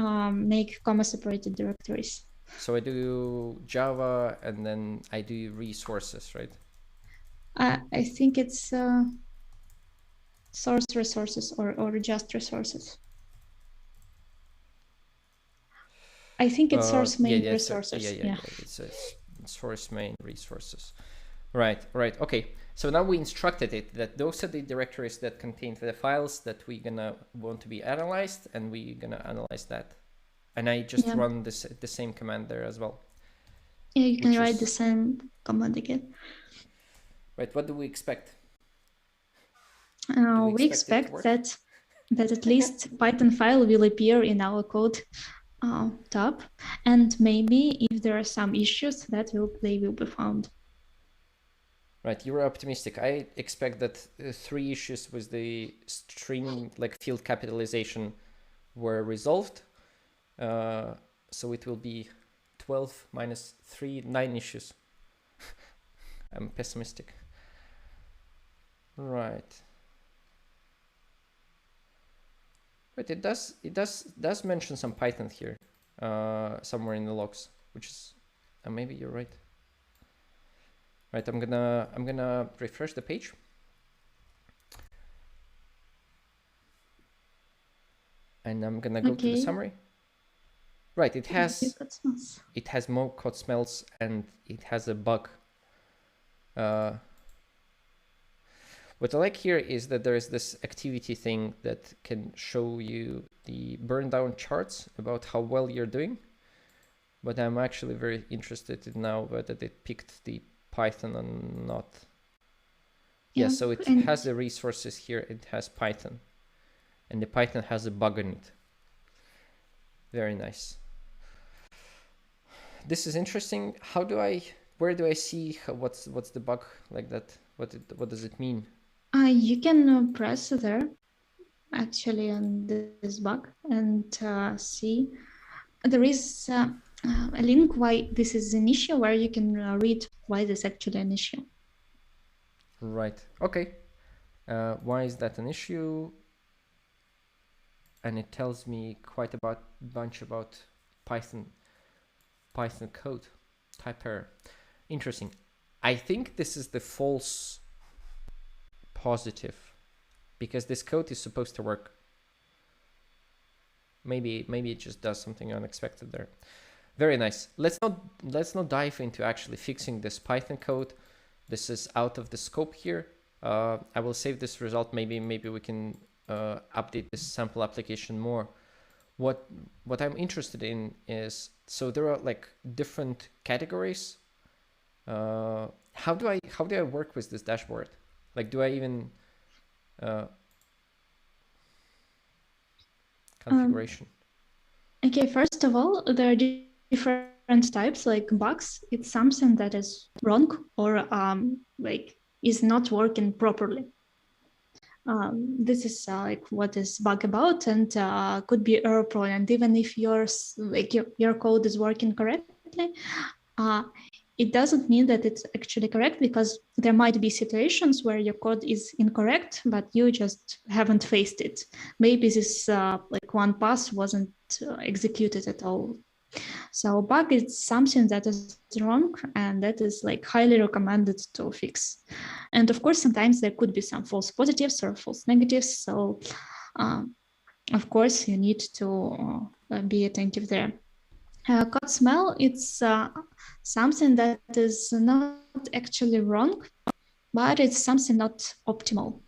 make comma-separated directories. So I do Java and then I do resources, right? I think it's source resources or just resources. I think it's source main resources. Yeah. It's source main resources. Right. Okay. So now we instructed it that those are the directories that contain the files that we're gonna want to be analyzed, and we're gonna analyze that. And I just run the same command there as well. Yeah, you can write the same command again. Right, what do we expect? We expect that at least Python file will appear in our code tab, and maybe if there are some issues that they will be found. Right, you're optimistic. I expect that 3 issues with the string, like field capitalization, were resolved. So it will be 12 minus 3, 9 issues. I'm pessimistic. Right. But it does mention some Python here, somewhere in the logs, which is maybe you're right. Right, I'm gonna refresh the page. And I'm gonna go to the summary. Right, it has more code smells and it has a bug. What I like here is that there is this activity thing that can show you the burn down charts about how well you're doing. But I'm actually very interested in now whether they picked the Python or not. Yeah, so it has the resources here. It has Python. And the Python has a bug in it. Very nice. This is interesting. Where do I see what's the bug like that? What does it mean? You can press there, actually, on this bug and see. There is a link why this is an issue, where you can read why this is actually an issue. Right. Okay. Why is that an issue? And it tells me quite a bunch about Python code, type error. Interesting. I think this is the false positive, because this code is supposed to work. Maybe it just does something unexpected there. Very nice. Let's not dive into actually fixing this Python code. This is out of the scope here. I will save this result. Maybe we can update this sample application more. What I'm interested in is, so there are like different categories. How do I work with this dashboard? Like, do I even configuration? Okay, first of all, there are different types, like bugs. It's something that is wrong or like is not working properly. This is like what is bug about, and could be error prone. And even if your code is working correctly, it doesn't mean that it's actually correct, because there might be situations where your code is incorrect, but you just haven't faced it. Maybe this like one pass wasn't executed at all. So bug is something that is wrong, and that is like highly recommended to fix. And of course, sometimes there could be some false positives or false negatives. So of course, you need to be attentive there. Code smell, it's something that is not actually wrong, but it's something not optimal.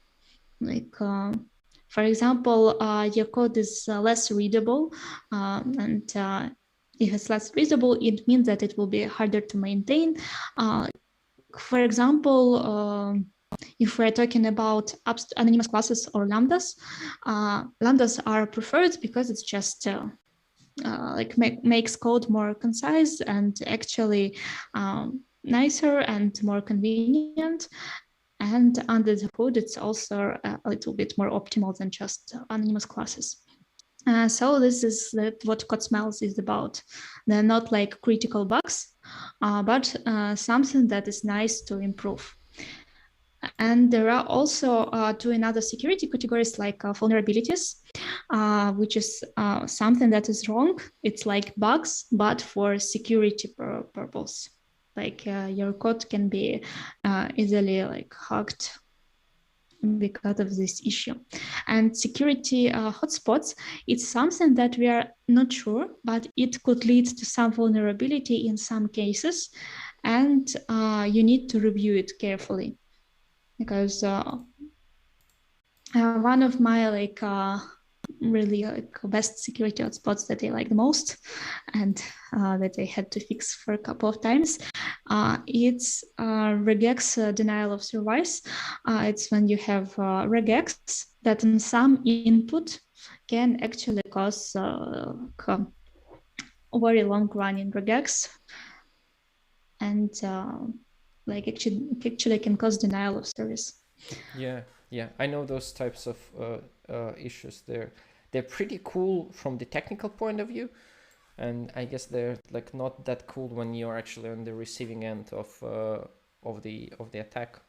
Like, for example, your code is less readable, and if it's less readable, it means that it will be harder to maintain. For example, if we're talking about anonymous classes or lambdas, lambdas are preferred because it's just like makes code more concise and actually nicer and more convenient. And under the hood, it's also a little bit more optimal than just anonymous classes. So this is what code smells is about. They're not like critical bugs, but something that is nice to improve. And there are also two another security categories, like vulnerabilities, which is something that is wrong. It's like bugs, but for security purpose. Like your code can be easily like hacked because of this issue. And security hotspots, it's something that we are not sure, but it could lead to some vulnerability in some cases, and you need to review it carefully. Because one of my really like best security hotspots that I like the most, and that I had to fix for a couple of times. It's regex denial of service. It's when you have regex that in some input can actually cause very long running regex, and like actually can cause denial of service. Yeah, yeah, I know those types of issues. They're pretty cool from the technical point of view, and I guess they're like not that cool when you're actually on the receiving end of the attack.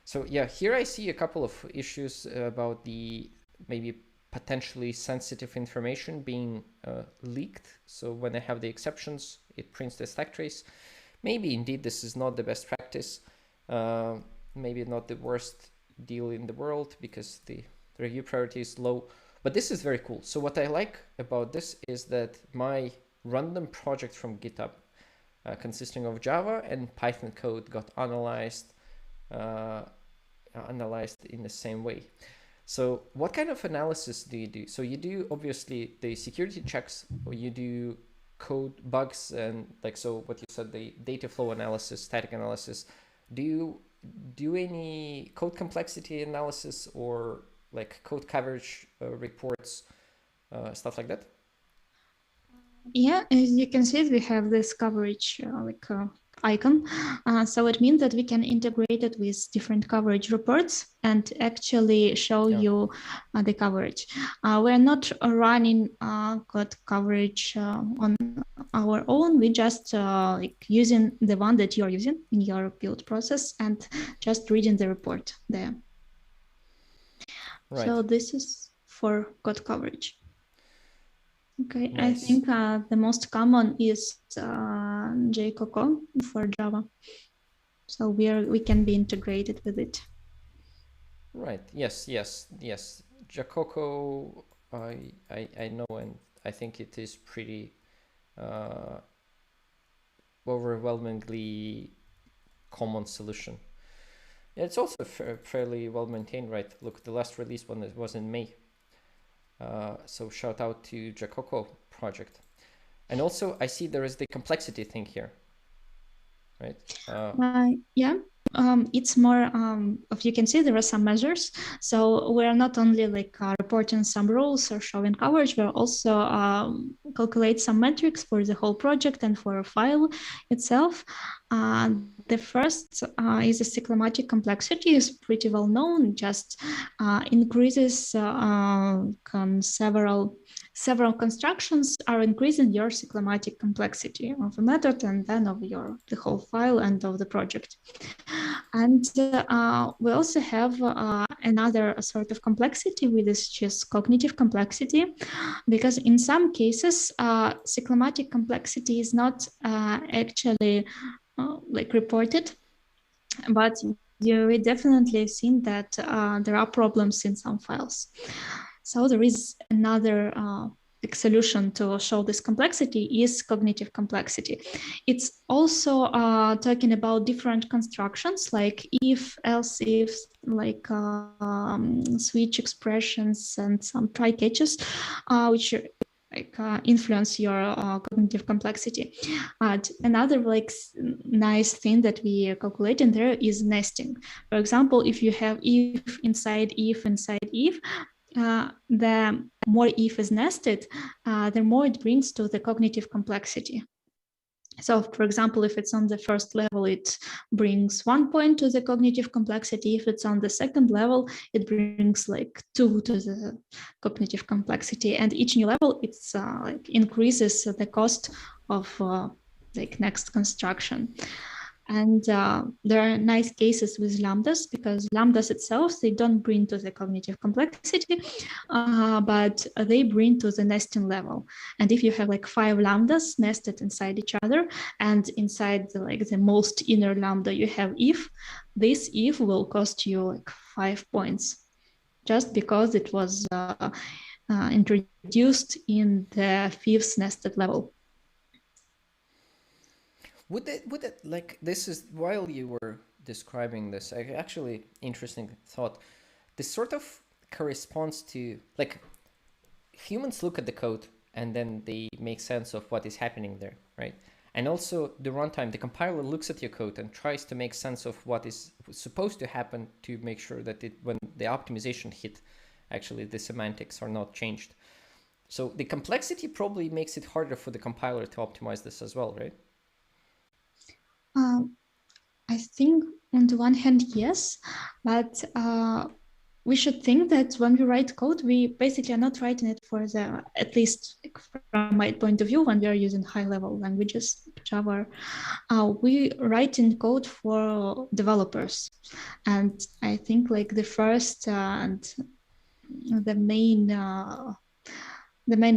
So yeah, here I see a couple of issues about the maybe potentially sensitive information being leaked. So when I have the exceptions, it prints the stack trace. Maybe indeed this is not the best practice. Maybe not the worst deal in the world because the review priority is low. But this is very cool. So what I like about this is that my random project from GitHub consisting of Java and Python code got analyzed in the same way. So what kind of analysis do you do? So you do obviously the security checks, or you do code bugs and like, so what you said, the data flow analysis, static analysis. Do you do any code complexity analysis or like code coverage reports, stuff like that? Yeah, as you can see, we have this coverage icon. So it means that we can integrate it with different coverage reports and actually show you the coverage. We're not running code coverage on our own. We just like using the one that you're using in your build process and just reading the report there. Right. So this is for code coverage. Okay, Nice. I think the most common is JCoco for Java. So we can be integrated with it. Right. Yes. Jacoco, I know, and I think it is pretty overwhelmingly common solution. It's also fairly well maintained, right? Look, the last release one was in May. So shout out to Jacoco project. And also I see there is the complexity thing here, right? Yeah. It's more if you can see there are some measures, so we're not only like reporting some rules or showing coverage, we're also calculate some metrics for the whole project and for a file itself. The first is the cyclomatic complexity is pretty well known, just increases several constructions are increasing your cyclomatic complexity of a method and then of the whole file and of the project. And we also have another sort of complexity, which is just cognitive complexity, because in some cases, cyclomatic complexity is not actually like reported, but you definitely seen that there are problems in some files. So there is another solution to show this complexity is cognitive complexity. It's also talking about different constructions like if, else if, like switch expressions and some try catches, which like influence your cognitive complexity. Another like nice thing that we calculate in there is nesting. For example, if you have if inside if, the more if is nested, the more it brings to the cognitive complexity. So, for example, if it's on the first level, it brings 1 point to the cognitive complexity. If it's on the second level, it brings like 2 to the cognitive complexity. And each new level, it's like increases the cost of like next construction. And there are nice cases with lambdas because lambdas itself, they don't bring to the cognitive complexity, but they bring to the nesting level. And if you have like 5 lambdas nested inside each other, and inside the most inner lambda, you have if, this if will cost you like 5 points, just because it was introduced in the 5th nested level. Would it like, this is, while you were describing this, I actually interesting thought. This sort of corresponds to like, humans look at the code and then they make sense of what is happening there, right? And also the runtime, the compiler looks at your code and tries to make sense of what is supposed to happen to make sure that when the optimization hit, actually the semantics are not changed. So the complexity probably makes it harder for the compiler to optimize this as well, right? I think on the one hand, yes, but we should think that when we write code, we basically are not writing it for the, at least from my point of view, when we are using high-level languages, Java, we write in code for developers. And I think like the first and the main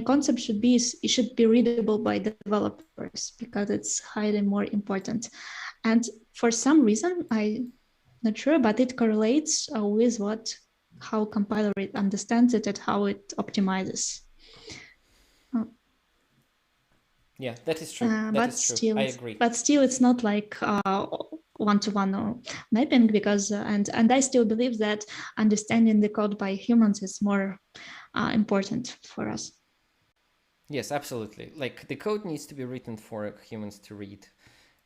concept should be it should be readable by developers because it's highly more important. And for some reason, I'm not sure, but it correlates with how compiler it understands it and how it optimizes. Yeah, that is true. Still, I agree. But still, it's not like one-to-one mapping because, and I still believe that understanding the code by humans is more important for us. Yes, absolutely. Like the code needs to be written for humans to read,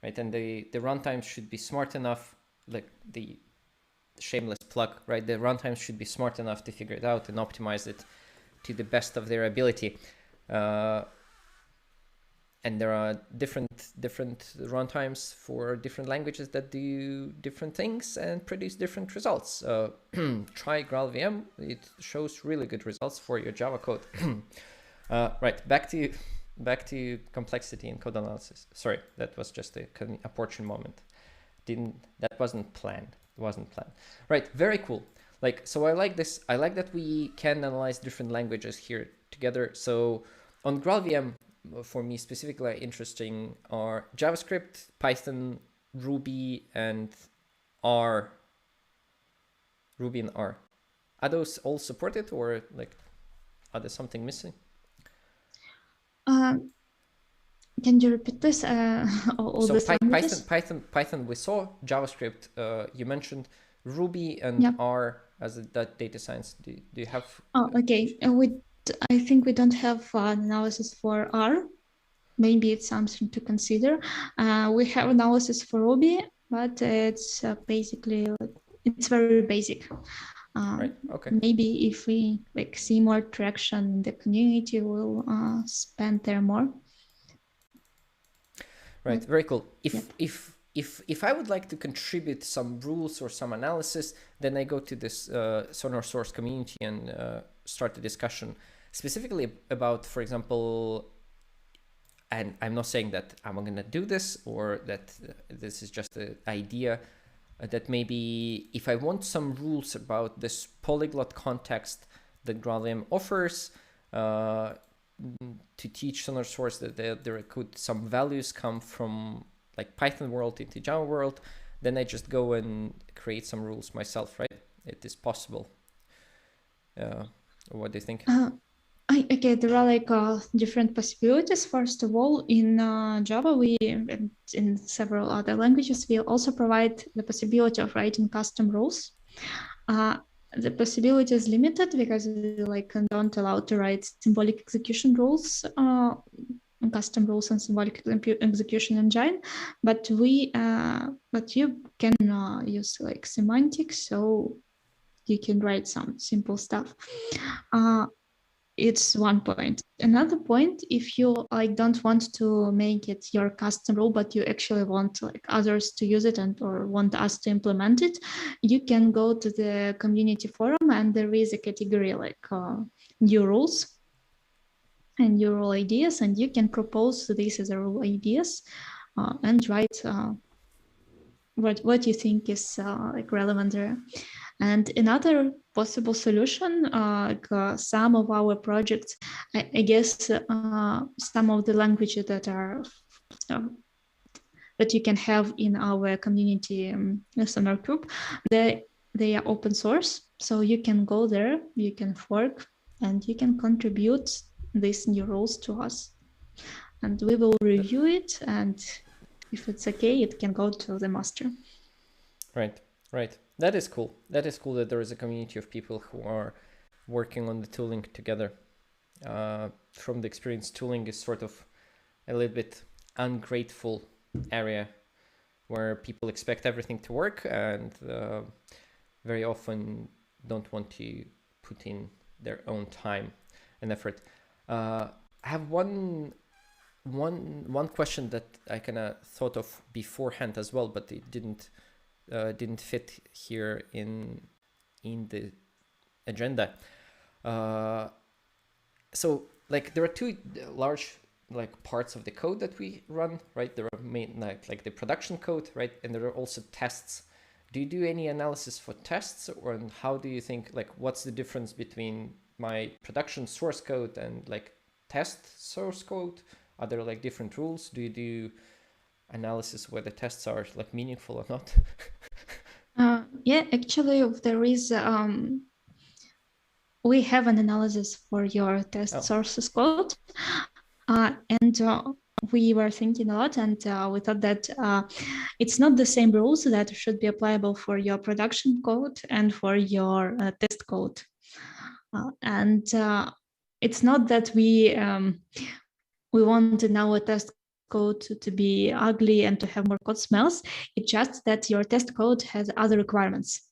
right? And the runtime should be smart enough, like the shameless plug, right? The runtime should be smart enough to figure it out and optimize it to the best of their ability. And there are different runtimes for different languages that do different things and produce different results. Try GraalVM; it shows really good results for your Java code. Right, back to complexity and code analysis. Sorry, that was just a portion moment. That wasn't planned. It wasn't planned. Right, very cool. Like, so I like this. I like that we can analyze different languages here together. So on GraalVM, for me specifically interesting are JavaScript, Python, Ruby, and R. Ruby and R. Are those all supported, or like, are there something missing? Can you repeat this? So Python we saw, JavaScript you mentioned, Ruby and R as a data science. Do you have? Oh, okay. I think we don't have analysis for R. Maybe it's something to consider. We have analysis for Ruby, but it's basically, it's very basic. Right. Okay. Maybe if we see more traction in the community, we'll spend there more. Right. Very cool. If I would like to contribute some rules or some analysis, then I go to this Sonar Source community and start a discussion specifically about, for example, and I'm not saying that I'm going to do this or that this is just an idea, that maybe if I want some rules about this polyglot context that GraalVM offers, to teach Sonar Source that there could some values come from like Python world into Java world, then I just go and create some rules myself, right? It is possible. What do you think? Okay, there are different possibilities. First of all, in Java, and in several other languages, we also provide the possibility of writing custom rules. The possibility is limited because we don't allow to write symbolic execution rules, custom rules and symbolic execution engine. But you can use semantics, so you can write some simple stuff. It's one point. Another point, if you don't want to make it your custom rule, but you actually want others to use it or want us to implement it, you can go to the community forum and there is a category new rules and new rule ideas, and you can propose this as a rule ideas and write what you think is relevant there. And another possible solution, some of our projects, I guess some of the languages that are that you can have in our community Sonar group, they are open source. So you can go there, you can fork, and you can contribute these new rules to us. And we will review it, and if it's okay, it can go to the master. Right. That is cool. That is cool that there is a community of people who are working on the tooling together. from the experience, tooling is sort of a little bit ungrateful area where people expect everything to work and very often don't want to put in their own time and effort. I have one question that I kind of thought of beforehand as well, but it didn't fit here in the agenda. So like there are two large like parts of the code that we run, right? There are main like the production code, right? And there are also tests. Do you do any analysis for tests, or how do you think, like, what's the difference between my production source code and like test source code? Are there like different rules? Do you do analysis whether tests are like meaningful or not? Yeah, actually there is we have an analysis for your test sources code, and we were thinking a lot, and we thought that it's not the same rules that should be applicable for your production code and for your test code. And it's not that we want now a test code to be ugly and to have more code smells. It's just that your test code has other requirements.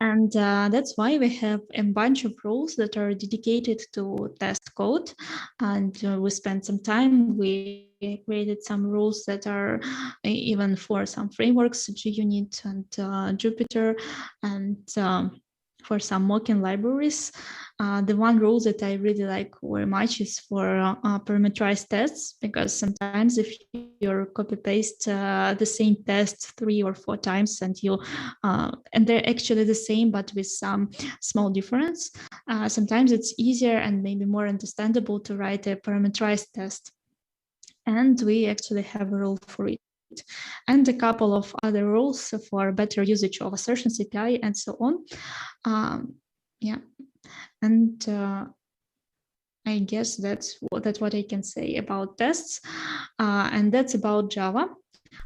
And that's why we have a bunch of rules that are dedicated to test code. And we spent some time, we created some rules that are even for some frameworks, JUnit and Jupyter, and for some mocking libraries. The one rule that I really like very much is for parameterized tests, because sometimes if you copy paste the same test 3 or 4 times and and they're actually the same but with some small difference, sometimes it's easier and maybe more understandable to write a parameterized test. And we actually have a rule for it, and a couple of other rules for better usage of assertions API and so on. Yeah, and I guess that's what I can say about tests, and that's about Java.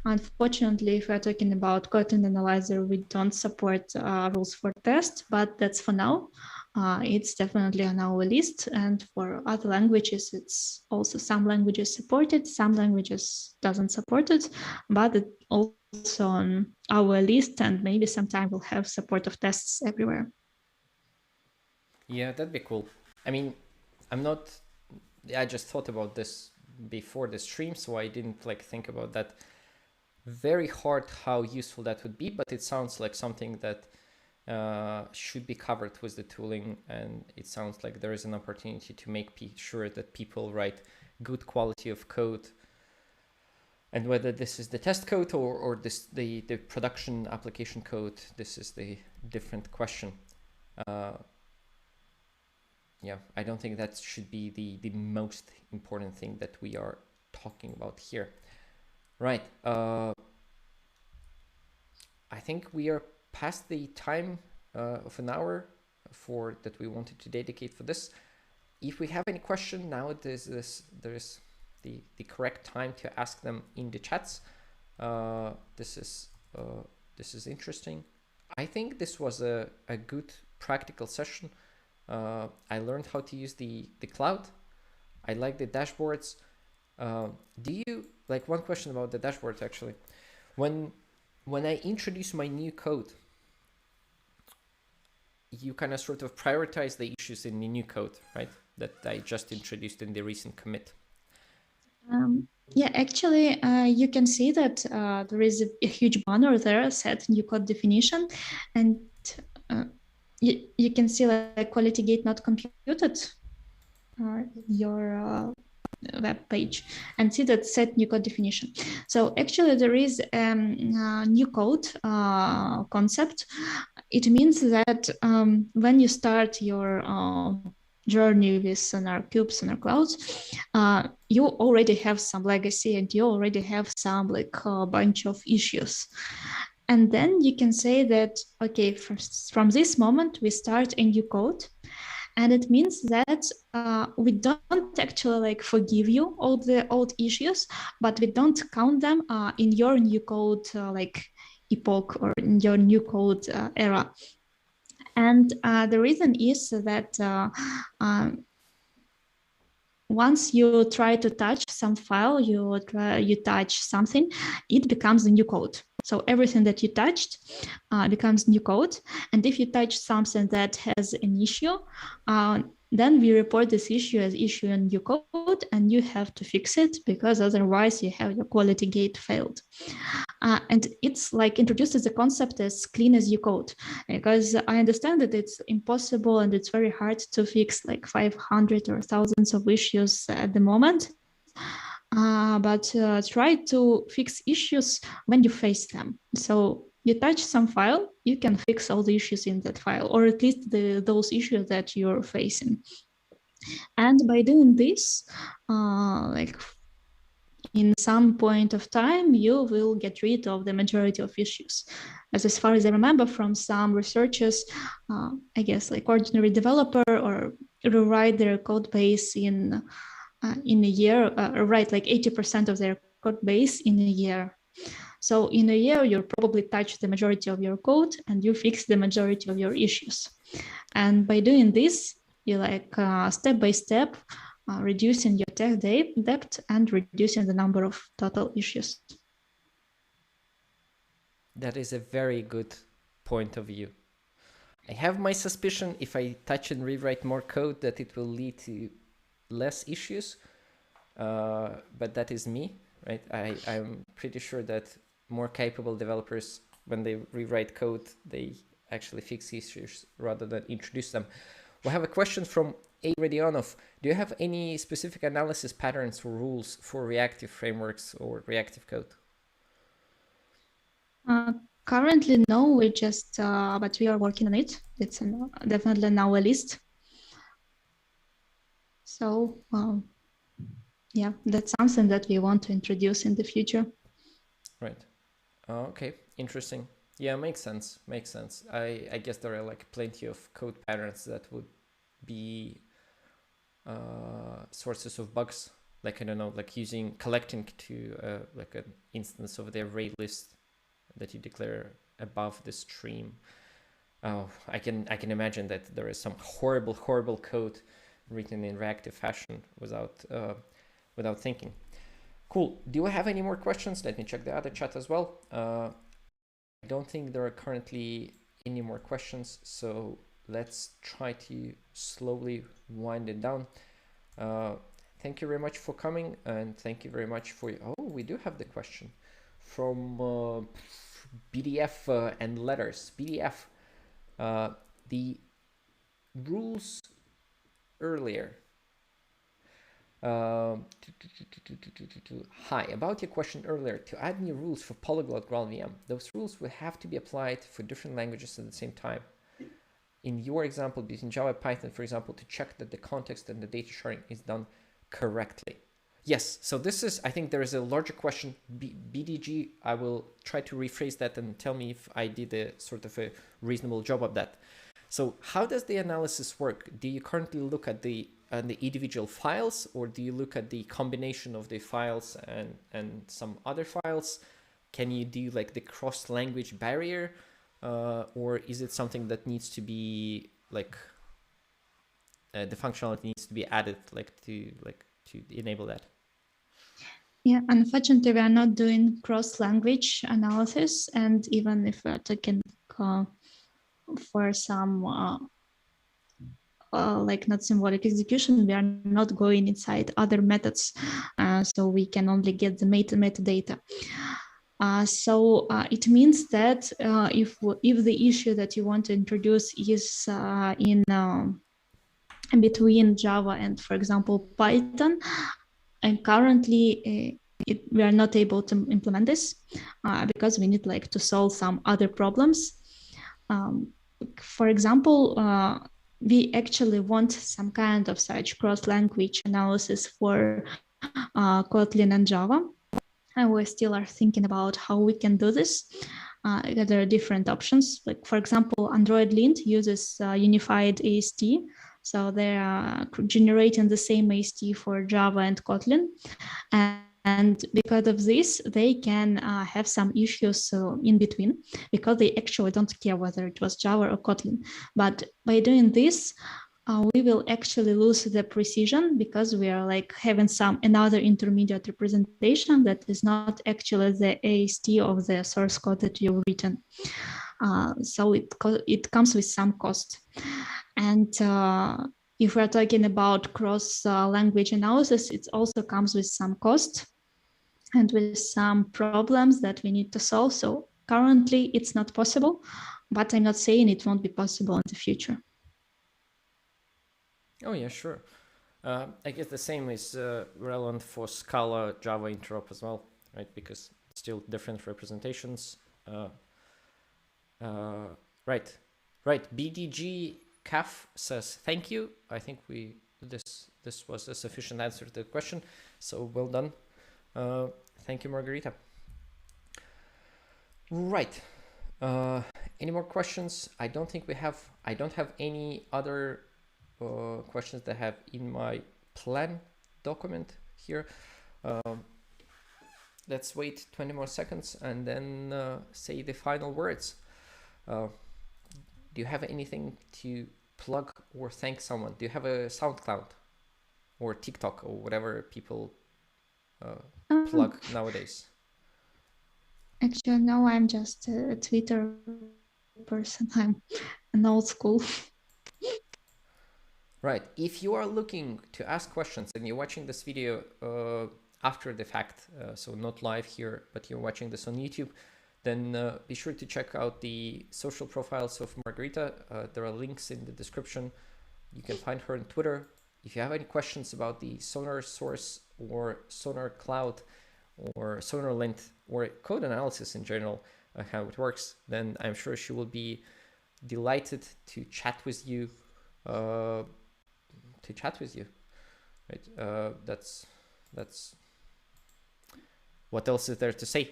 Unfortunately, if we're talking about Kotlin Analyzer, we don't support rules for tests, but that's for now. It's definitely on our list, and for other languages, it's also some languages support it, some languages doesn't support it, but it's also on our list, and maybe sometime we'll have support of tests everywhere. Yeah, that'd be cool. I mean, I just thought about this before the stream, so I didn't like think about that very hard how useful that would be, but it sounds like something that should be covered with the tooling, and it sounds like there is an opportunity to make sure that people write good quality of code, and whether this is the test code or the production application code, this is the different question. Yeah, I don't think that should be the most important thing that we are talking about here. Right. I think we are past the time of an hour that we wanted to dedicate for this. If we have any question now, there's the correct time to ask them in the chats. This is interesting. I think this was a good practical session. I learned how to use the cloud. I like the dashboards. Do you like, one question about the dashboards actually? When I introduce my new code, you kind of sort of prioritize the issues in the new code, right? That I just introduced in the recent commit. Yeah, actually, you can see that there is a huge banner there, set new code definition, and you can see like quality gate not computed, your web page, and see that set new code definition. So actually there is new code concept. It means that when you start your journey with Sonar Cube, Sonar Cloud, you already have some legacy and you already have some like a bunch of issues. And then you can say that, okay, from this moment, we start a new code. And it means that we don't actually like forgive you all the old issues, but we don't count them in your new code like epoch or in your new code era. And the reason is that once you try to touch some file, you touch something, it becomes a new code. So everything that you touched becomes new code. And if you touch something that has an issue, then we report this issue as issue in new code, and you have to fix it, because otherwise you have your quality gate failed. And it's like introduces the concept as clean as you code, because I understand that it's impossible and it's very hard to fix like 500 or thousands of issues at the moment. But try to fix issues when you face them. So you touch some file, you can fix all the issues in that file, or at least those issues that you're facing. And by doing this, like in some point of time, you will get rid of the majority of issues. As far as I remember from some researchers, I guess like ordinary developer or rewrite their code base in a year, write like 80% of their code base in a year. So in a year, you'll probably touch the majority of your code and you fix the majority of your issues. And by doing this, you like step by step, reducing your tech debt and reducing the number of total issues. That is a very good point of view. I have my suspicion if I touch and rewrite more code that it will lead to less issues, but that is me, right? I'm pretty sure that more capable developers, when they rewrite code, they actually fix issues rather than introduce them. We have a question from A. Radionov. Do you have any specific analysis patterns or rules for reactive frameworks or reactive code? Currently, no, we just, but we are working on it. It's definitely on our list. So, yeah, that's something that we want to introduce in the future. Right. Okay, interesting. Yeah, makes sense. Makes sense. I guess there are like plenty of code patterns that would be sources of bugs. Like, I don't know, like collecting to like an instance of the array list that you declare above the stream. Oh, I can imagine that there is some horrible code written in reactive fashion without thinking. Cool. Do I have any more questions? Let me check the other chat as well. I don't think there are currently any more questions, so let's try to slowly wind it down. Thank you very much for coming, and thank you very much for... Oh, we do have the question from BDF and letters. BDF, the rules earlier. Hi, about your question earlier, to add new rules for Polyglot GraalVM, those rules will have to be applied for different languages at the same time. In your example, using Java, Python, for example, to check that the context and the data sharing is done correctly. Yes, so this is, I think there is a larger question. BDG, I will try to rephrase that and tell me if I did a sort of a reasonable job of that. So how does the analysis work? Do you currently look at the individual files, or do you look at the combination of the files and some other files? Can you do like the cross-language barrier, or is it something that needs to be like the functionality needs to be added to enable that? Yeah, unfortunately, we are not doing cross-language analysis, and even if we're talking for some like not symbolic execution, we are not going inside other methods, so we can only get the metadata. So it means that if the issue that you want to introduce is in between Java and, for example, Python, and currently we are not able to implement this because we need like to solve some other problems. For example, we actually want some kind of such cross-language analysis for Kotlin and Java. And we still are thinking about how we can do this. There are different options. Like, for example, Android Lint uses unified AST. So they are generating the same AST for Java and Kotlin. And because of this, they can have some issues in between, because they actually don't care whether it was Java or Kotlin. But by doing this, we will actually lose the precision because we are like having another intermediate representation that is not actually the AST of the source code that you've written. So it comes with some cost. And if we're talking about cross-language analysis, it also comes with some cost and with some problems that we need to solve. So currently it's not possible, but I'm not saying it won't be possible in the future. Oh yeah, sure. I guess the same is relevant for Scala Java interop as well, right? Because still different representations. Right. BDG CAF says thank you. I think this was a sufficient answer to the question. So well done. Thank you, Margarita. Right. Any more questions? I don't have any other questions that I have in my plan document here. Let's wait 20 more seconds and then say the final words. Do you have anything to plug or thank someone? Do you have a SoundCloud or TikTok or whatever people plug nowadays? Actually, no, I'm just a Twitter person. I'm an old school. Right. If you are looking to ask questions and you're watching this video after the fact, so not live here, but you're watching this on YouTube, then be sure to check out the social profiles of Margarita. There are links in the description. You can find her on Twitter. If you have any questions about the Sonar Source or Sonar Cloud or Sonar Lint or code analysis in general, how it works, then I'm sure she will be delighted to chat with you. Right? That's what else is there to say?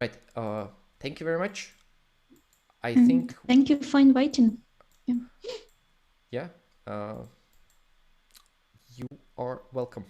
Right. Thank you very much. I think. Thank you for inviting. Yeah. You are welcome.